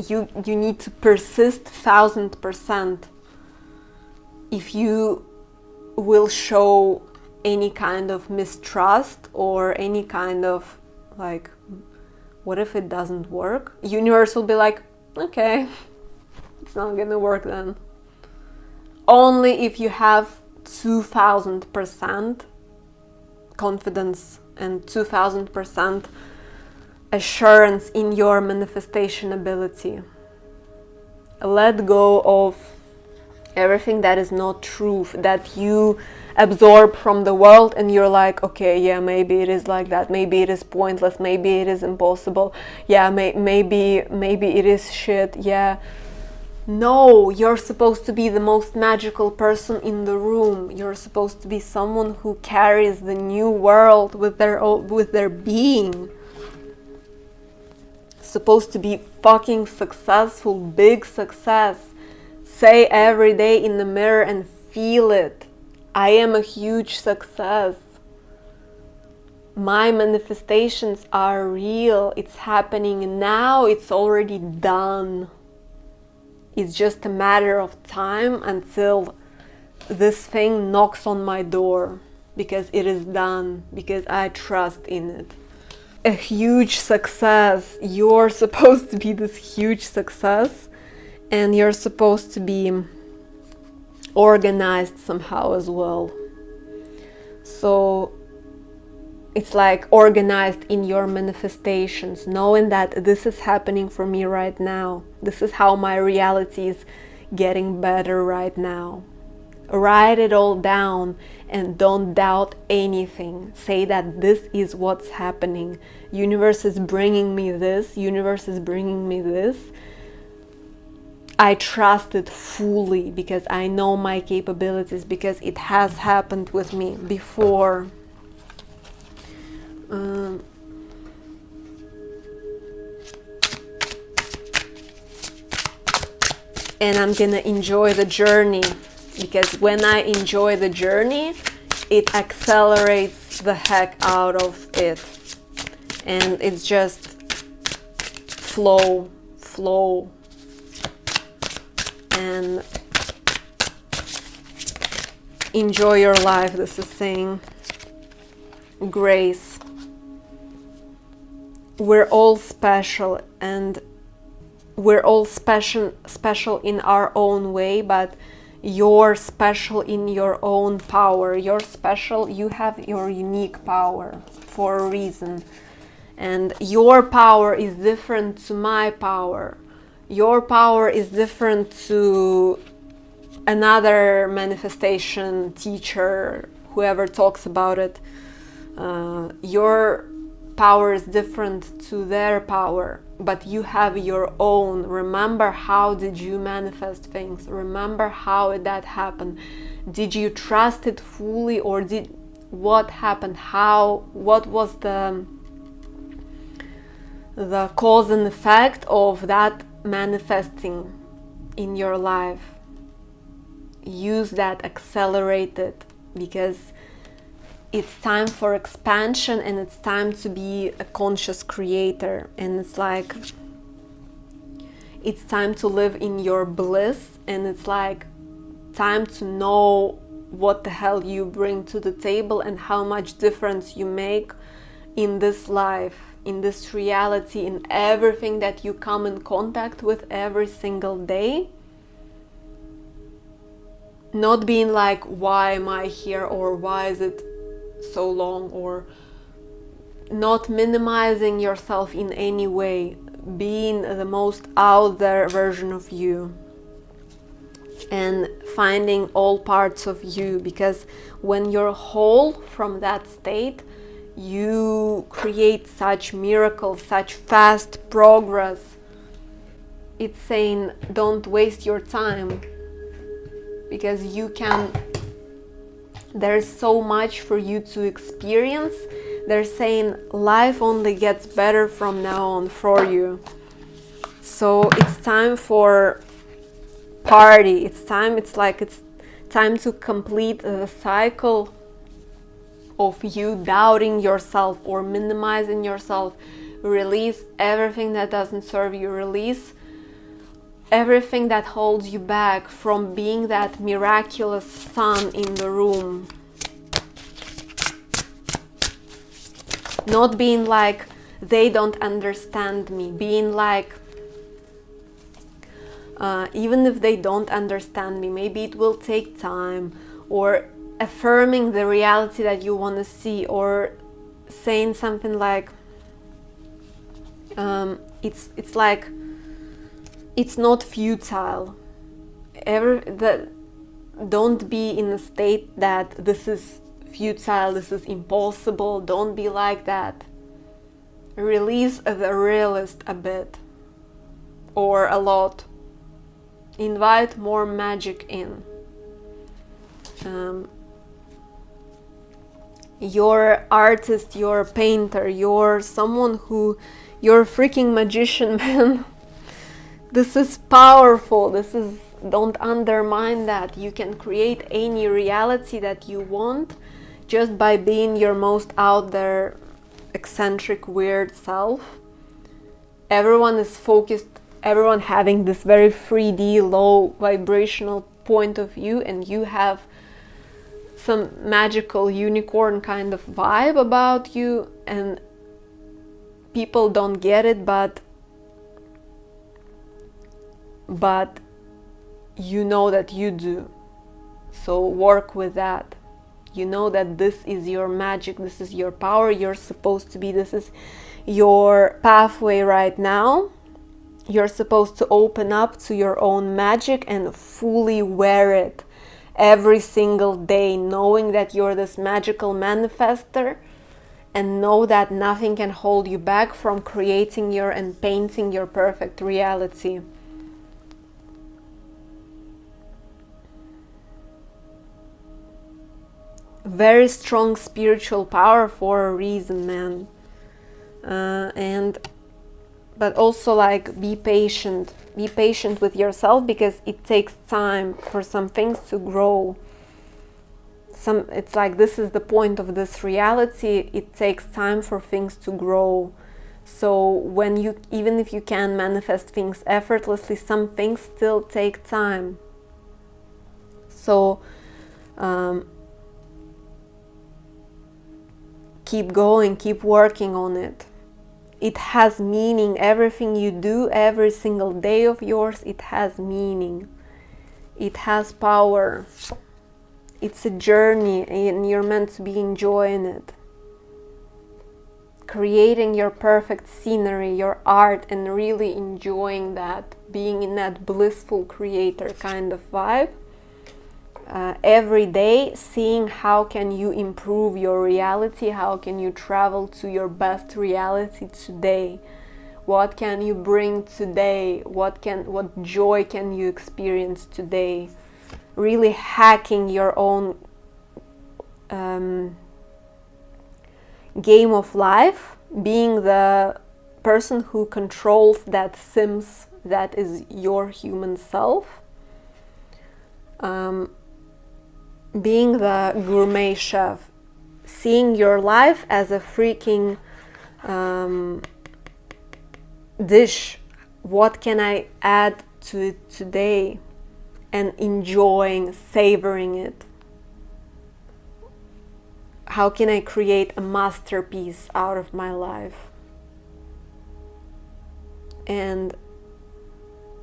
you need to persist 1000%. If you will show any kind of mistrust or any kind of like, what if it doesn't work? Universe will be like, okay, it's not gonna work then. Only if you have 2000% confidence and 2000% assurance in your manifestation ability. Let go of everything that is not truth, that you absorb from the world, and you're like, okay, yeah, maybe it is like that, maybe it is pointless, maybe it is impossible, yeah, maybe it is shit, yeah. No, you're supposed to be the most magical person in the room. You're supposed to be someone who carries the new world with their being. Supposed to be fucking successful, big success. Say every day in the mirror and feel it. I am a huge success. My manifestations are real. It's happening now. It's already done. It's just a matter of time until this thing knocks on my door, because it is done, because I trust in it. A huge success. You're supposed to be this huge success, and you're supposed to be organized somehow as well. So it's like organized in your manifestations, knowing that this is happening for me right now. This is how my reality is getting better right now. Write it all down and don't doubt anything. Say that this is what's happening. Universe is bringing me this. Universe is bringing me this. I trust it fully because I know my capabilities, because it has happened with me before. And I'm gonna enjoy the journey, because when I enjoy the journey, it accelerates the heck out of it, and it's just flow, and enjoy your life. This is saying grace. We're all special, and we're all special in our own way, but you're special in your own power. You're special, you have your unique power for a reason. And your power is different to my power. Your power is different to another manifestation teacher, whoever talks about it. Your power is different to their power, but you have your own. Remember, how did you manifest things? Remember how that happened. Did you trust it fully, or what happened? What was the cause and effect of that manifesting in your life? Use that, accelerate it, because it's time for expansion, and it's time to be a conscious creator, and it's like it's time to live in your bliss, and it's like time to know what the hell you bring to the table and how much difference you make in this life, in this reality, in everything that you come in contact with every single day. Not being like, why am I here, or why is it so long, or not minimizing yourself in any way, being the most out there version of you, and finding all parts of you, because when you're whole from that state, you create such miracles, such fast progress. It's saying, don't waste your time, because you can. There's so much for you to experience. They're saying life only gets better from now on for you. So it's time for party. It's time to complete the cycle of you doubting yourself or minimizing yourself. Release everything that doesn't serve you. Release everything that holds you back from being that miraculous sun in the room. Not being like, they don't understand me. Being like, even if they don't understand me, maybe it will take time. Or affirming the reality that you want to see, or saying something like, it's like, it's not futile. Don't be in a state that this is futile, this is impossible. Don't be like that. Release the realist a bit, or a lot. Invite more magic in. You're artist, you're a painter, you're someone who, you're a freaking magician, man. This is powerful. Don't undermine that. You can create any reality that you want just by being your most out there, eccentric, weird self. Everyone is focused, everyone having this very 3D, low vibrational point of view, and you have some magical unicorn kind of vibe about you, and people don't get it, but you know that you do. So work with that. You know that this is your magic, this is your power, you're supposed to be, this is your pathway right now. You're supposed to open up to your own magic and fully wear it every single day, knowing that you're this magical manifester, and know that nothing can hold you back from creating your and painting your perfect reality. Very strong spiritual power for a reason, man. But also, like, be patient with yourself, because it takes time for some things to grow. It's like, this is the point of this reality, it takes time for things to grow. So when you, even if you can manifest things effortlessly, some things still take time. So keep going, keep working on it. It has meaning. Everything you do, every single day of yours, it has meaning. It has power. It's a journey, and you're meant to be enjoying it. Creating your perfect scenery, your art, and really enjoying that, being in that blissful creator kind of vibe. Every day, seeing how can you improve your reality, how can you travel to your best reality today, what can you bring today, what joy can you experience today. Really hacking your own game of life, being the person who controls that Sims that is your human self. Being the gourmet chef, seeing your life as a freaking dish. What can I add to it today? And enjoying, savoring it. How can I create a masterpiece out of my life? And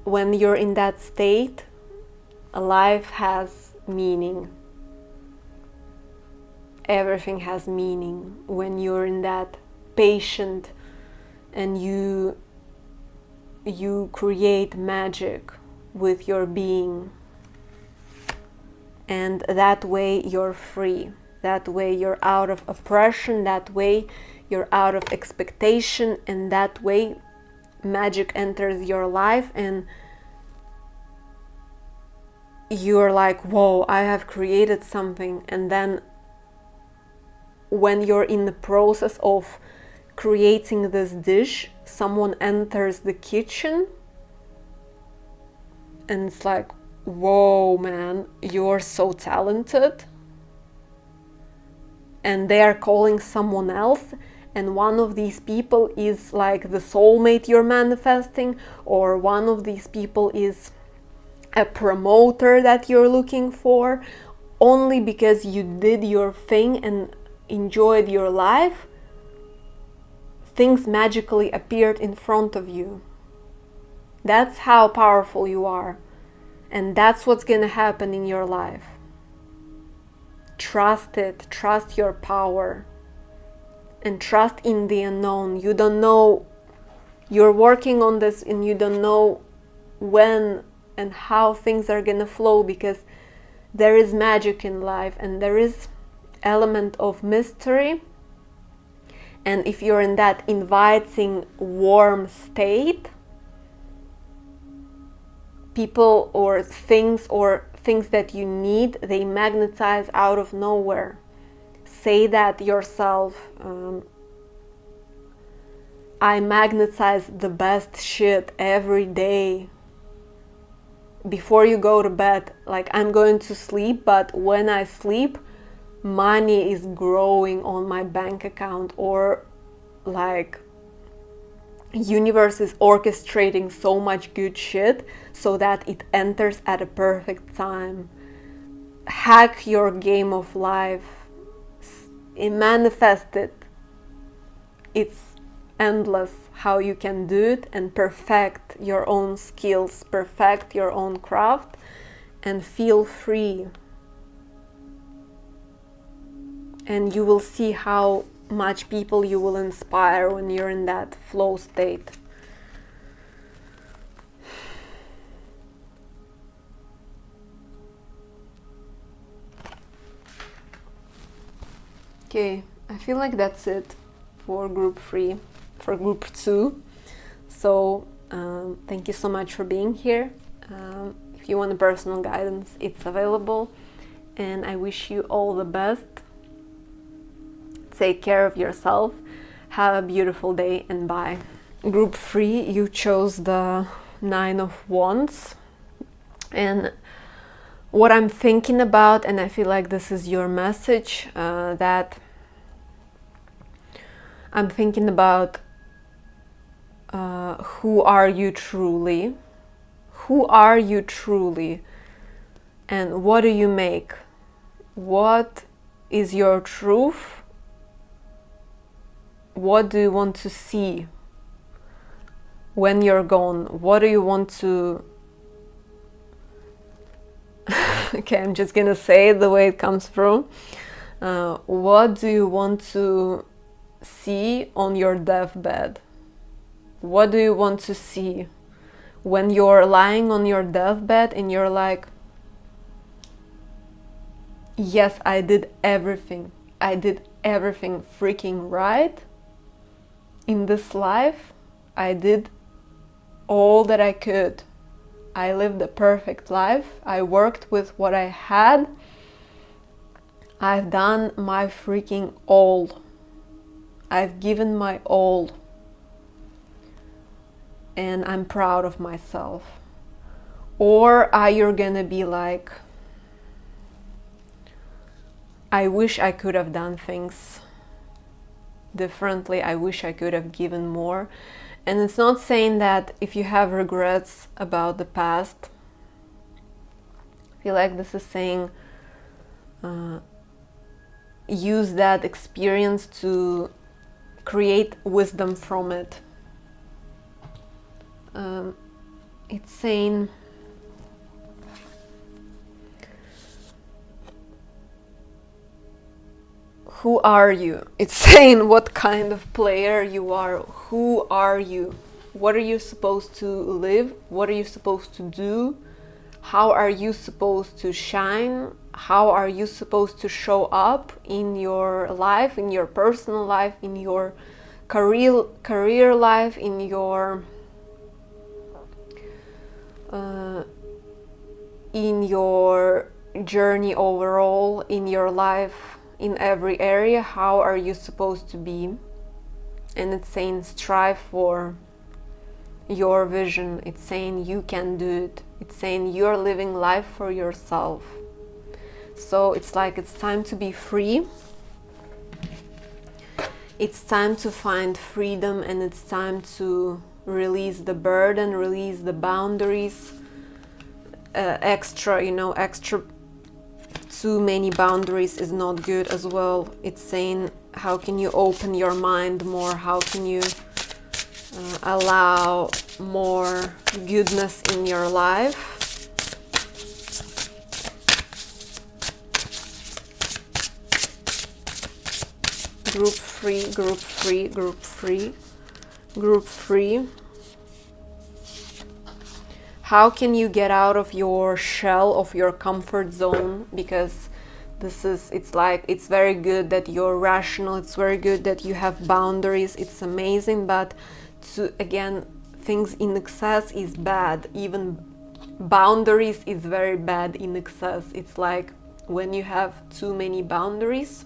when you're in that state, life has meaning. Everything has meaning when you're in that patient, and you create magic with your being. And that way you're free. That way you're out of oppression. That way you're out of expectation. And that way magic enters your life, and you're like, whoa, I have created something. And then when you're in the process of creating this dish, someone enters the kitchen, and it's like, whoa, man, you're so talented. And they are calling someone else, and one of these people is like the soulmate you're manifesting, or one of these people is a promoter that you're looking for, only because you did your thing and enjoyed your life. Things magically appeared in front of you. That's how powerful you are. And that's what's gonna happen in your life. Trust it, trust your power, and trust in the unknown. You don't know, you're working on this, and you don't know when and how things are gonna flow, because there is magic in life, and there is element of mystery. And if you're in that inviting, warm state, people or things that you need, they magnetize out of nowhere. Say that yourself. I magnetize the best shit every day. Before you go to bed, like, I'm going to sleep, but when I sleep, money is growing on my bank account, or like universe is orchestrating so much good shit so that it enters at a perfect time. Hack your game of life. Manifest it. It's endless how you can do it, and perfect your own skills, perfect your own craft, and feel free. And you will see how much people you will inspire when you're in that flow state. Okay, I feel like that's it for group 3, for group 2. So thank you so much for being here. If you want a personal guidance, it's available, and I wish you all the best. Take care of yourself. Have a beautiful day, and bye. Group 3, you chose the 9 of Wands. And what I'm thinking about, and I feel like this is your message, that I'm thinking about who are you truly? Who are you truly? And what do you make? What is your truth? What do you want to see when you're gone? What do you want to... Okay, I'm just gonna say it the way it comes through. What do you want to see on your deathbed? What do you want to see when you're lying on your deathbed and you're like, yes, I did everything. I did everything freaking right in this life. I did all that I could. I lived a perfect life. I worked with what I had. I've done my freaking all. I've given my all. And I'm proud of myself. Or are you gonna be like, I wish I could have done things differently. I wish I could have given more. And it's not saying that if you have regrets about the past, I feel like this is saying use that experience to create wisdom from it. It's saying who are you? It's saying what kind of player you are. Who are you? What are you supposed to live? What are you supposed to do? How are you supposed to shine? How are you supposed to show up in your life, in your personal life, in your career life, in your journey overall, in your life, in every area? How are you supposed to be? And it's saying strive for your vision. It's saying you can do it. It's saying you're living life for yourself. So it's like it's time to be free. It's time to find freedom, and it's time to release the burden, release the boundaries. Extra too many boundaries is not good as well. It's saying how can you open your mind more? How can you allow more goodness in your life? Group 3, group 3, group 3, group 3. How can you get out of your shell, of your comfort zone? Because it's very good that you're rational, it's very good that you have boundaries, it's amazing, but again, things in excess is bad. Even boundaries is very bad in excess. It's like when you have too many boundaries,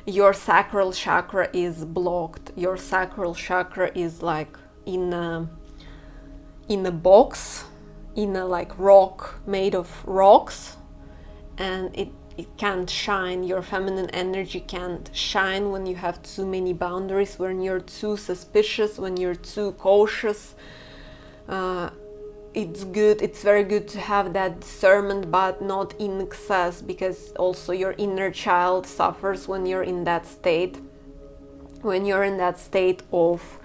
your sacral chakra is blocked. Your sacral chakra is like in a box, in a like rock made of rocks, and it can't shine. Your feminine energy can't shine when you have too many boundaries, when you're too suspicious, when you're too cautious. It's very good to have that discernment, but not in excess, because also your inner child suffers when you're in that state. When you're in that state of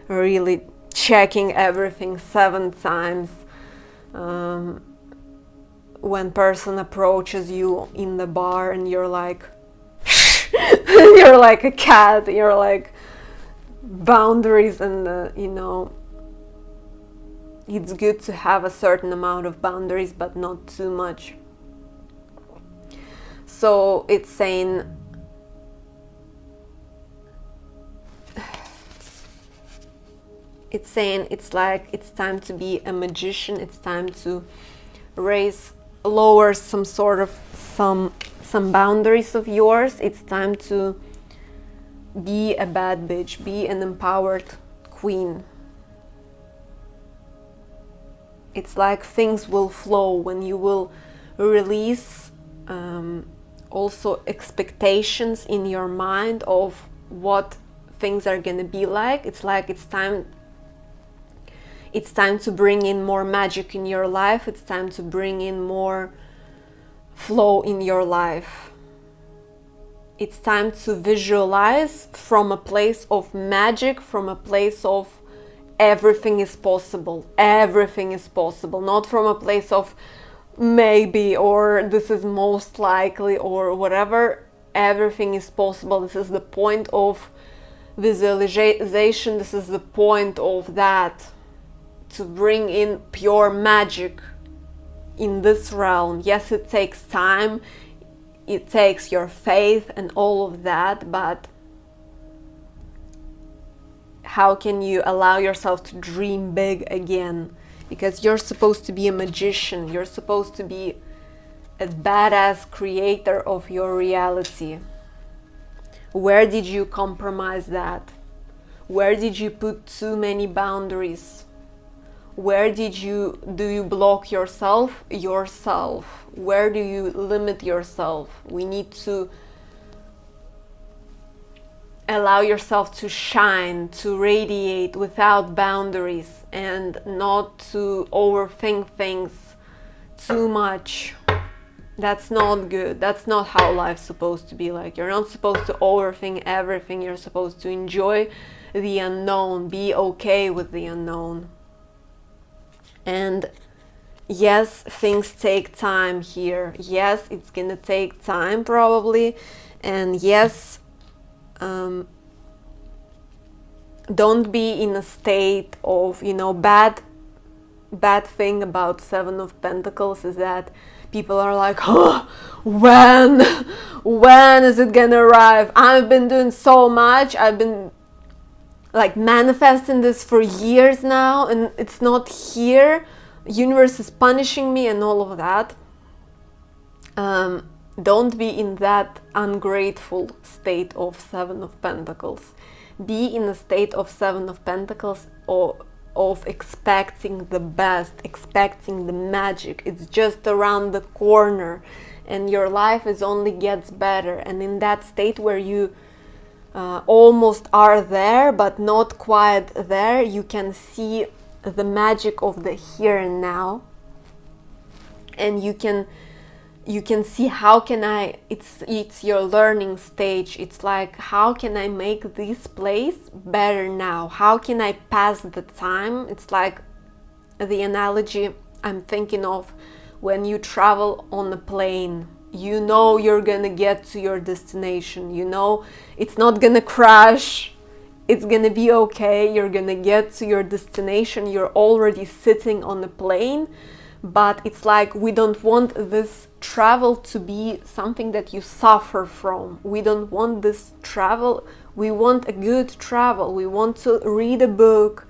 really checking everything 7 times. When person approaches you in the bar and you're like you're like a cat, you're like boundaries, and it's good to have a certain amount of boundaries, but not too much. So it's saying it's like it's time to be a magician. It's time to lower some sort of some boundaries of yours. It's time to be a bad bitch, be an empowered queen. It's like things will flow when you will release also expectations in your mind of what things are gonna be like. It's like it's time to bring in more magic in your life. It's time to bring in more flow in your life. It's time to visualize from a place of magic, from a place of everything is possible. Everything is possible. Not from a place of maybe, or this is most likely, or whatever. Everything is possible. This is the point of visualization. This is the point of that. To bring in pure magic in this realm. Yes, it takes time, it takes your faith and all of that, but how can you allow yourself to dream big again? Because you're supposed to be a magician, you're supposed to be a badass creator of your reality. Where did you compromise that? Where did you put too many boundaries? Where do you block yourself? Where do you limit yourself? We need to allow yourself to shine, to radiate without boundaries, and not to overthink things too much. That's not good. That's not how life's supposed to be like. You're not supposed to overthink everything. You're supposed to enjoy the unknown, be okay with the unknown. And yes, things take time here. Yes, it's gonna take time probably. And yes, don't be in a state of, bad thing about 7 of Pentacles is that people are like, oh, when is it gonna arrive? I've been doing so much. I've been like manifesting this for years now, and it's not here. Universe is punishing me and all of that. Don't be in that ungrateful state of 7 of Pentacles. Be in a state of 7 of Pentacles, or of expecting the best, expecting the magic. It's just around the corner, and your life is only gets better. And in that state where you almost are there but not quite there, you can see the magic of the here and now, and you can see how can I, it's your learning stage. It's like, how can I make this place better now? How can I pass the time? It's like the analogy I'm thinking of when you travel on a plane. You know you're gonna get to your destination. You know it's not gonna crash. it's gonna be okay, you're gonna get to your destination, you're already sitting on a plane. But it's like, we don't want this travel to be something that you suffer from. We don't want this travel. We want a good travel. We want to read a book.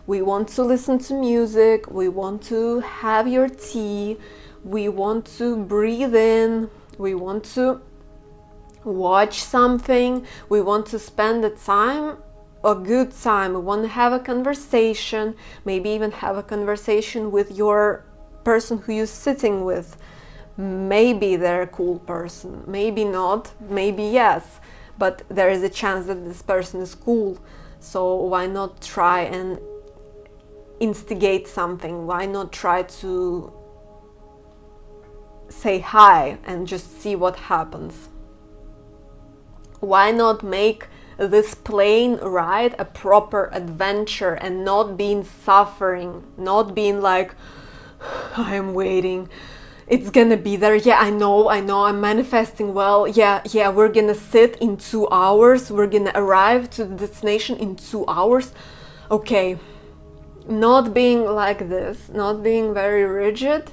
We want to listen to music. We want to have your tea. We want to breathe in. We want to watch something. We want to spend the time, a good time. We want to have a conversation, maybe even have a conversation with your person who you're sitting with. Maybe they're a cool person, maybe not, maybe yes, but there is a chance that this person is cool. So why not try and instigate something? Why not try to say hi and just see what happens? Why not make this plane ride a proper adventure and not being suffering, not being like, I'm waiting, it's gonna be there, yeah, I know, I'm manifesting well, yeah, we're gonna sit in 2 hours, we're gonna arrive to the destination in 2 hours. Okay, not being like this, not being very rigid,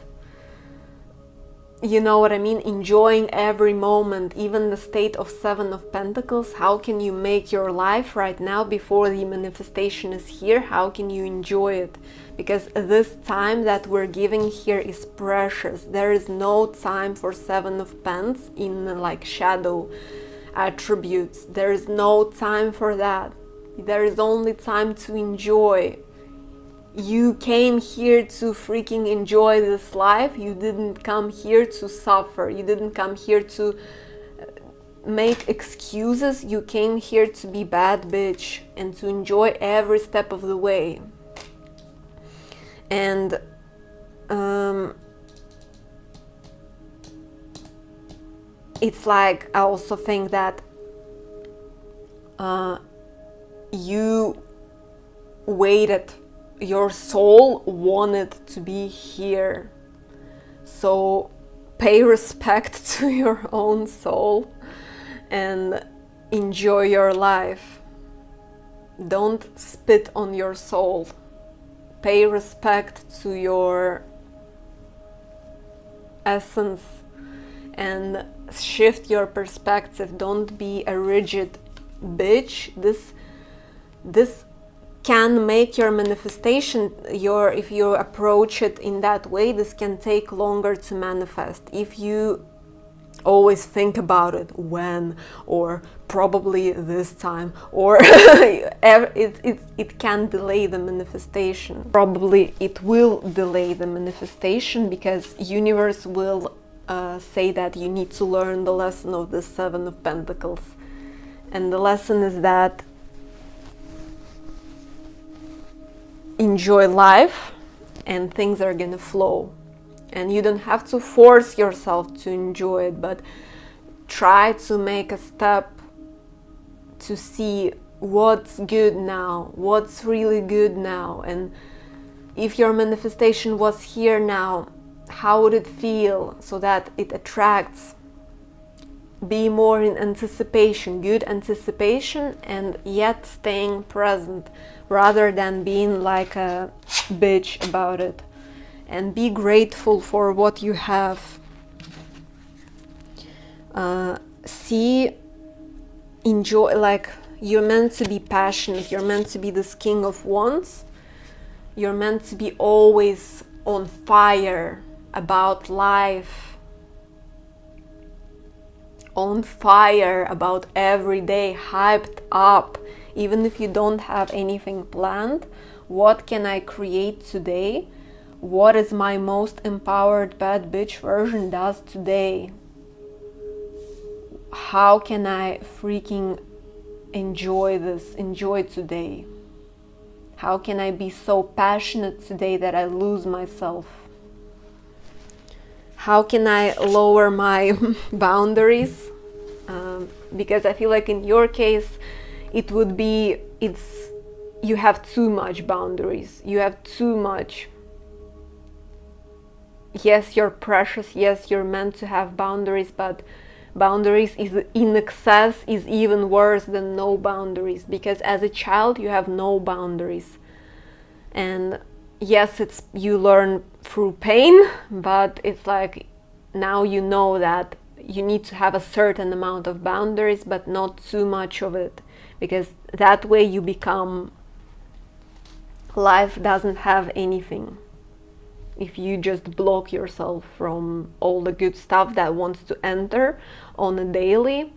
you know what I mean, enjoying every moment, even the state of 7 of Pentacles. How can you make your life right now before the manifestation is here? How can you enjoy it? Because this time that we're giving here is precious. There is no time for 7 of Pentacles in like shadow attributes. There is no time for that. There is only time to enjoy. You came here to freaking enjoy this life. You didn't come here to suffer. You didn't come here to make excuses. You came here to be bad bitch and to enjoy every step of the way. And it's like, I also think that you waited. Your soul wanted to be here. So pay respect to your own soul and enjoy your life. Don't spit on your soul. Pay respect to your essence and shift your perspective. Don't be a rigid bitch. This can make your manifestation, if you approach it in that way, this can take longer to manifest. If you always think about it, when, or probably this time, or it can delay the manifestation. Probably it will delay the manifestation because universe will say that you need to learn the lesson of the 7 of Pentacles. And the lesson is that enjoy life and things are gonna flow. And you don't have to force yourself to enjoy it, but try to make a step to see what's good now, what's really good now. And if your manifestation was here now, how would it feel, so that it attracts? Be more in anticipation, good anticipation, and yet staying present, rather than being like a bitch about it. And be grateful for what you have. Enjoy, like, you're meant to be passionate, you're meant to be this King of Wands. You're meant to be always on fire about life, on fire about every day, hyped up. Even if you don't have anything planned, what can I create today? What is my most empowered bad bitch version does today? How can I freaking enjoy this, enjoy today? How can I be so passionate today that I lose myself? How can I lower my boundaries? Because I feel like in your case, it would be, you have too much boundaries. You have too much. Yes, you're precious. Yes, you're meant to have boundaries, but Boundaries is in excess is even worse than no boundaries, because as a child you have no boundaries. And yes, it's you learn through pain, but it's like now you know that you need to have a certain amount of boundaries, but not too much of it, because that way you become, life doesn't have anything if you just block yourself from all the good stuff that wants to enter on a daily.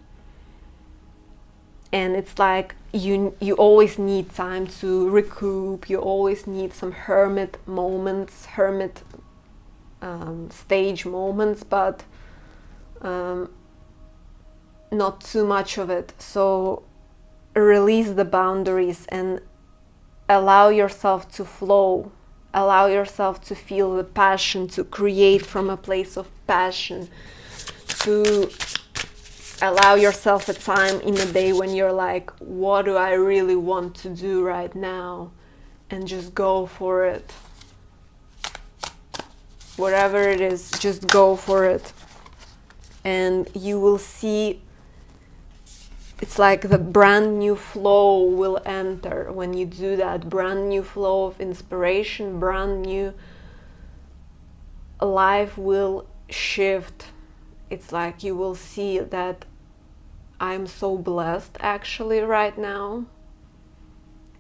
And it's like you always need time to recoup, you always need some hermit moments, stage moments, but not too much of it. So release the boundaries and allow yourself to flow, allow yourself to feel the passion, to create from a place of passion, to allow yourself a time in the day when you're like, what do I really want to do right now? And just go for it. Whatever it is, just go for it. And you will see, it's like the brand new flow will enter when you do that. Brand new flow of inspiration, brand new life will shift. It's like you will see that I'm so blessed actually right now.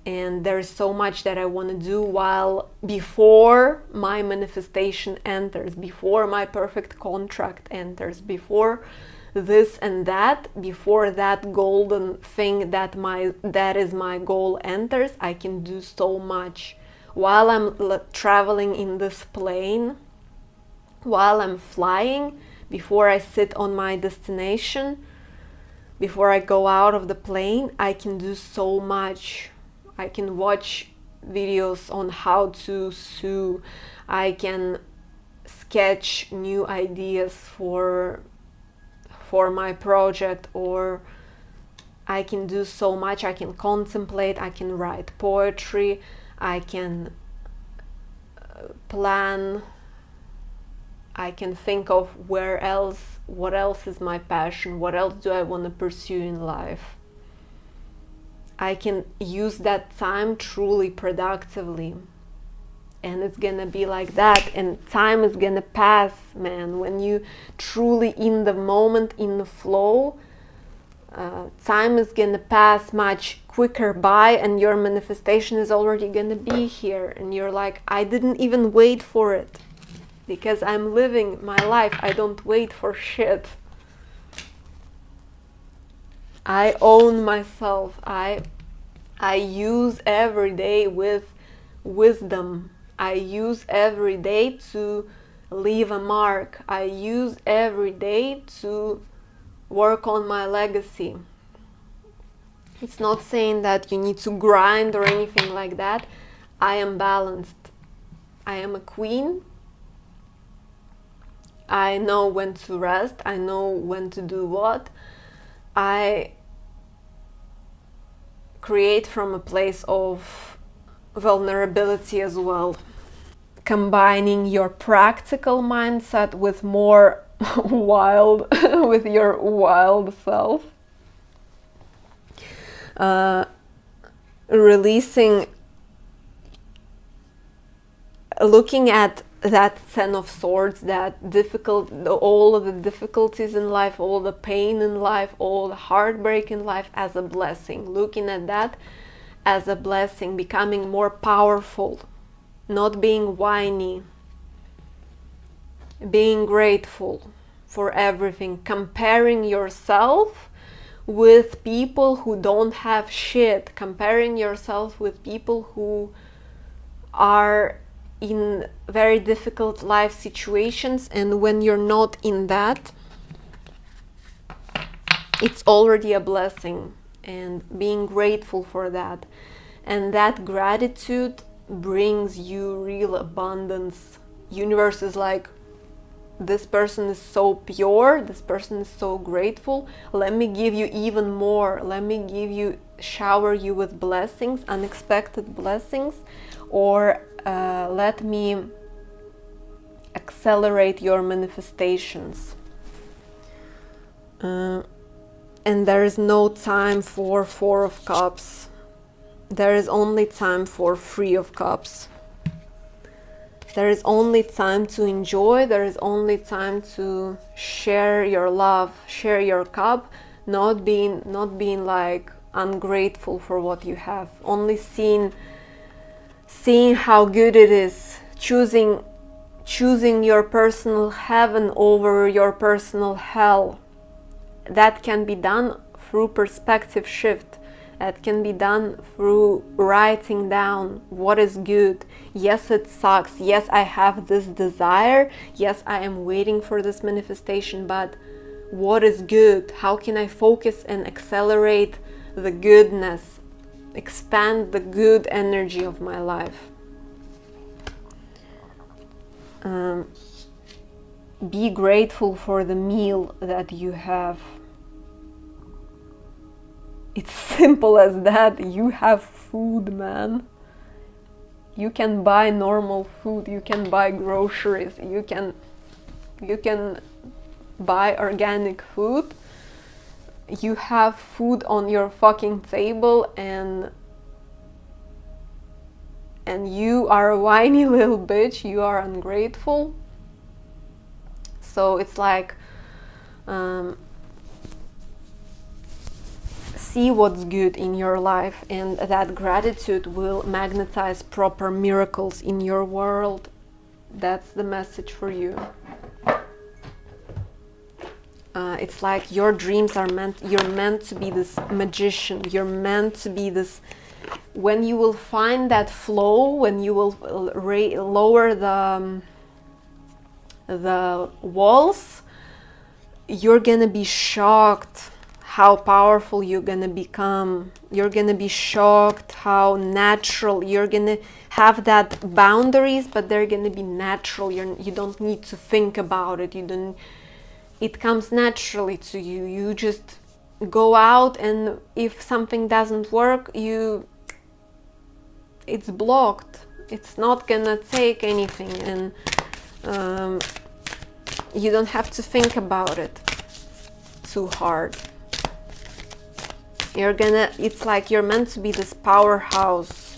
And there's so much that I want to do while before my manifestation enters, before my perfect contract enters, before this and that, before that golden thing that is my goal enters. I can do so much while I'm traveling in this plane, while I'm flying, before I sit on my destination, before I go out of the plane. I can do so much. I can watch videos on how to sew. I can sketch new ideas for my project, or I can do so much. I can contemplate, I can write poetry, I can plan, I can think of what else is my passion, what else do I want to pursue in life. I can use that time truly productively. And it's gonna be like that, and time is gonna pass, man. When you truly in the moment, in the flow, time is gonna pass much quicker by, and your manifestation is already gonna be here. And you're like, I didn't even wait for it, because I'm living my life. I don't wait for shit. I own myself. I use every day with wisdom. I use every day to leave a mark. I use every day to work on my legacy. It's not saying that you need to grind or anything like that. I am balanced. I am a queen. I know when to rest. I know when to do what. I create from a place of vulnerability as well. Combining your practical mindset with more wild, with your wild self. Releasing, looking at that Ten of Swords, that all of the difficulties in life, all the pain in life, all the heartbreak in life as a blessing. Looking at that as a blessing, becoming more powerful, not being whiny, being grateful for everything, comparing yourself with people who don't have shit, comparing yourself with people who are in very difficult life situations. And when you're not in that, it's already a blessing, and being grateful for that. And that gratitude brings you real abundance. Universe is like, this person is so pure, this person is so grateful, let me give you even more, let me shower you with blessings, unexpected blessings, or let me accelerate your manifestations. And there is no time for Four of Cups. There is only time for Three of Cups. There is only time to enjoy. There is only time to share your love, share your cup, not being like ungrateful for what you have. Only seeing how good it is, choosing your personal heaven over your personal hell. That can be done through perspective shift. That can be done through writing down what is good. Yes, it sucks. Yes, I have this desire. Yes, I am waiting for this manifestation, but what is good? How can I focus and accelerate the goodness, expand the good energy of my life? Be grateful for the meal that you have. It's simple as that. You have food, man. You can buy normal food. You can buy groceries. You can buy organic food. You have food on your fucking table, and you are a whiny little bitch. You are ungrateful. So it's like, see what's good in your life, and that gratitude will magnetize proper miracles in your world. That's the message for you. It's like your dreams are you're meant to be this magician. You're meant to be this, when you will find that flow, when you will lower the walls, you're gonna be shocked how powerful you're gonna become. You're gonna be shocked how natural you're gonna have that boundaries, but they're gonna be natural. You don't need to think about it. It comes naturally to you. You just go out, and if something doesn't work, it's blocked. It's not gonna take anything, and you don't have to think about it too hard. It's like you're meant to be this powerhouse.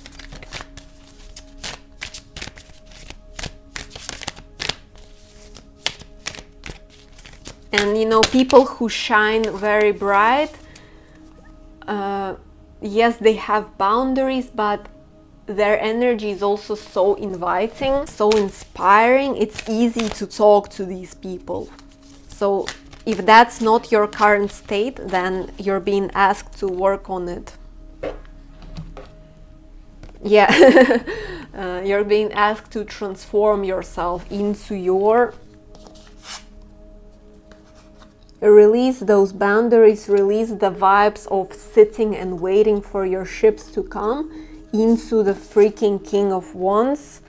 And you know, people who shine very bright, yes, they have boundaries, but their energy is also so inviting, so inspiring. It's easy to talk to these people. So if that's not your current state, then you're being asked to work on it. Yeah, you're being asked to transform yourself into release those boundaries, release the vibes of sitting and waiting for your ships to come, into the freaking King of Wands.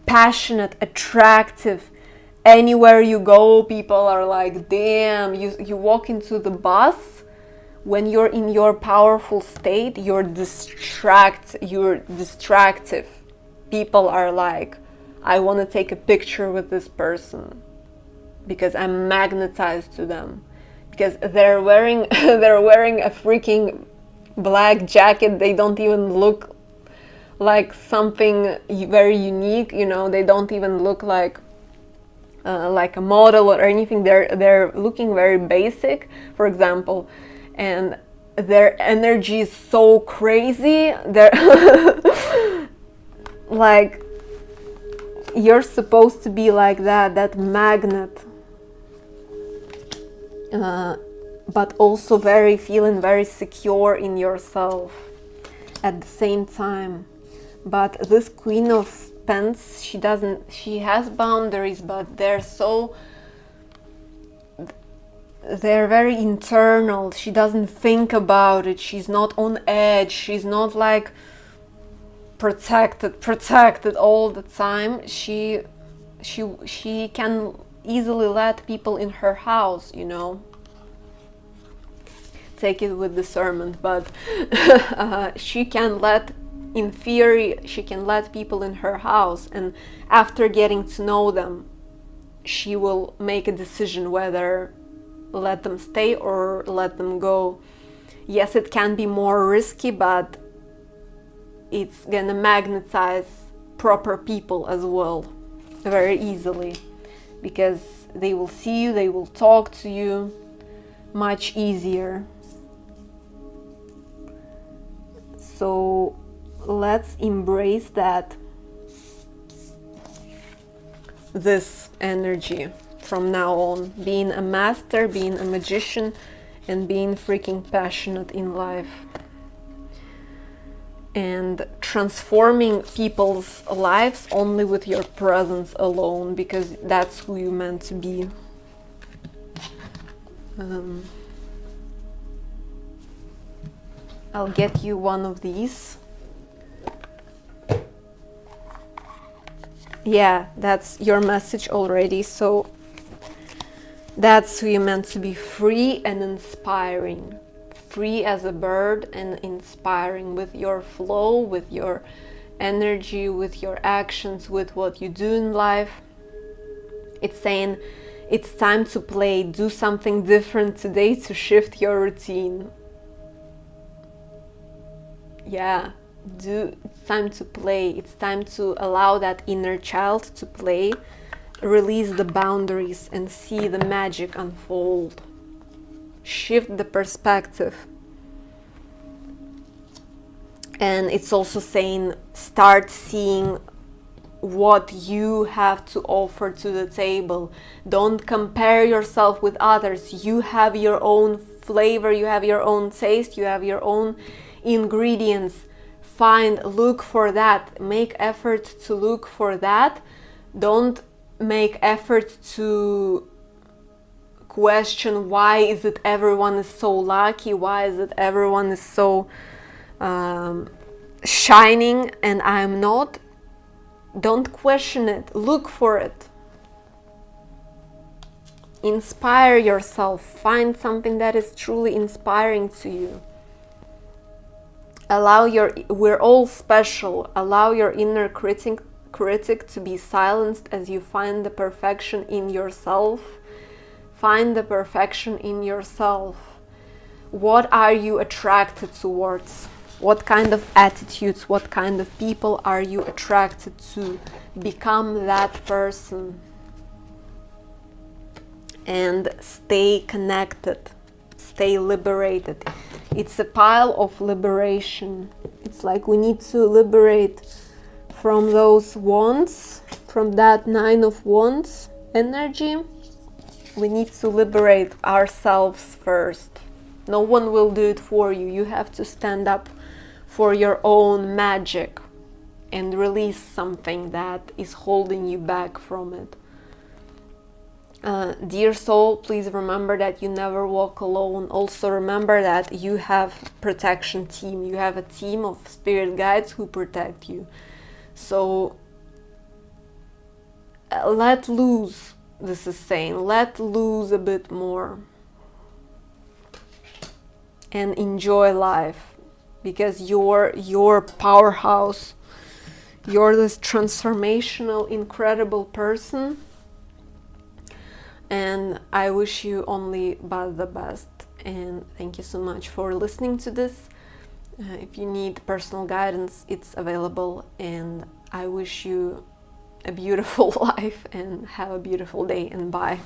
Passionate, attractive. Anywhere you go, people are like, damn. You walk into the bus, when you're in your powerful state, you're distractive. People are like, I want to take a picture with this person because I'm magnetized to them, because they're wearing a freaking black jacket. They don't even look like something very unique, you know. They don't even look like a model or anything. They're looking very basic, for example, and their energy is so crazy. They're like, you're supposed to be like that magnet, but also feeling very secure in yourself at the same time. But this Queen of Pence, she has boundaries, but they're very internal. She doesn't think about it. She's not on edge. She's not like protected all the time. She can easily let people in her house, you know. Take it with discernment, but she can let, in theory, she can let people in her house, and after getting to know them, she will make a decision whether let them stay or let them go. Yes, it can be more risky, but it's gonna magnetize proper people as well very easily, because they will see you, they will talk to you much easier. So let's embrace this energy from now on, being a master, being a magician, and being freaking passionate in life, and transforming people's lives only with your presence alone, because that's who you're meant to be. I'll get you one of these. Yeah, that's your message already. So that's who you're meant to be, free and inspiring. Free as a bird and inspiring with your flow, with your energy, with your actions, with what you do in life. It's saying it's time to play, do something different today to shift your routine. Yeah, it's time to play. It's time to allow that inner child to play, release the boundaries and see the magic unfold. Shift the perspective. And it's also saying start seeing what you have to offer to the table. Don't compare yourself with others. You have your own flavor, you have your own taste, you have your own ingredients. Look for that. Make effort to look for that. Don't make effort to question why is it everyone is so lucky, why is it everyone is so shining and I'm not. Don't question it, look for it. Inspire yourself, find something that is truly inspiring to you. We're all special. Allow your inner critic to be silenced as you find the perfection in yourself. Find the perfection in yourself. What are you attracted towards? What kind of attitudes, what kind of people are you attracted to? Become that person. And stay connected. Stay liberated. It's a pile of liberation. It's like we need to liberate from those wands, from that 9 of Wands energy. We need to liberate ourselves first. No one will do it for you. You have to stand up for your own magic and release something that is holding you back from it. Dear soul, please remember that you never walk alone. Also remember that you have protection team. You have a team of spirit guides who protect you. So let loose, this is saying, let loose a bit more and enjoy life, because you're powerhouse. You're this transformational, incredible person. And I wish you only but the best. And thank you so much for listening to this. If you need personal guidance, it's available. And I wish you a beautiful life and have a beautiful day, and bye.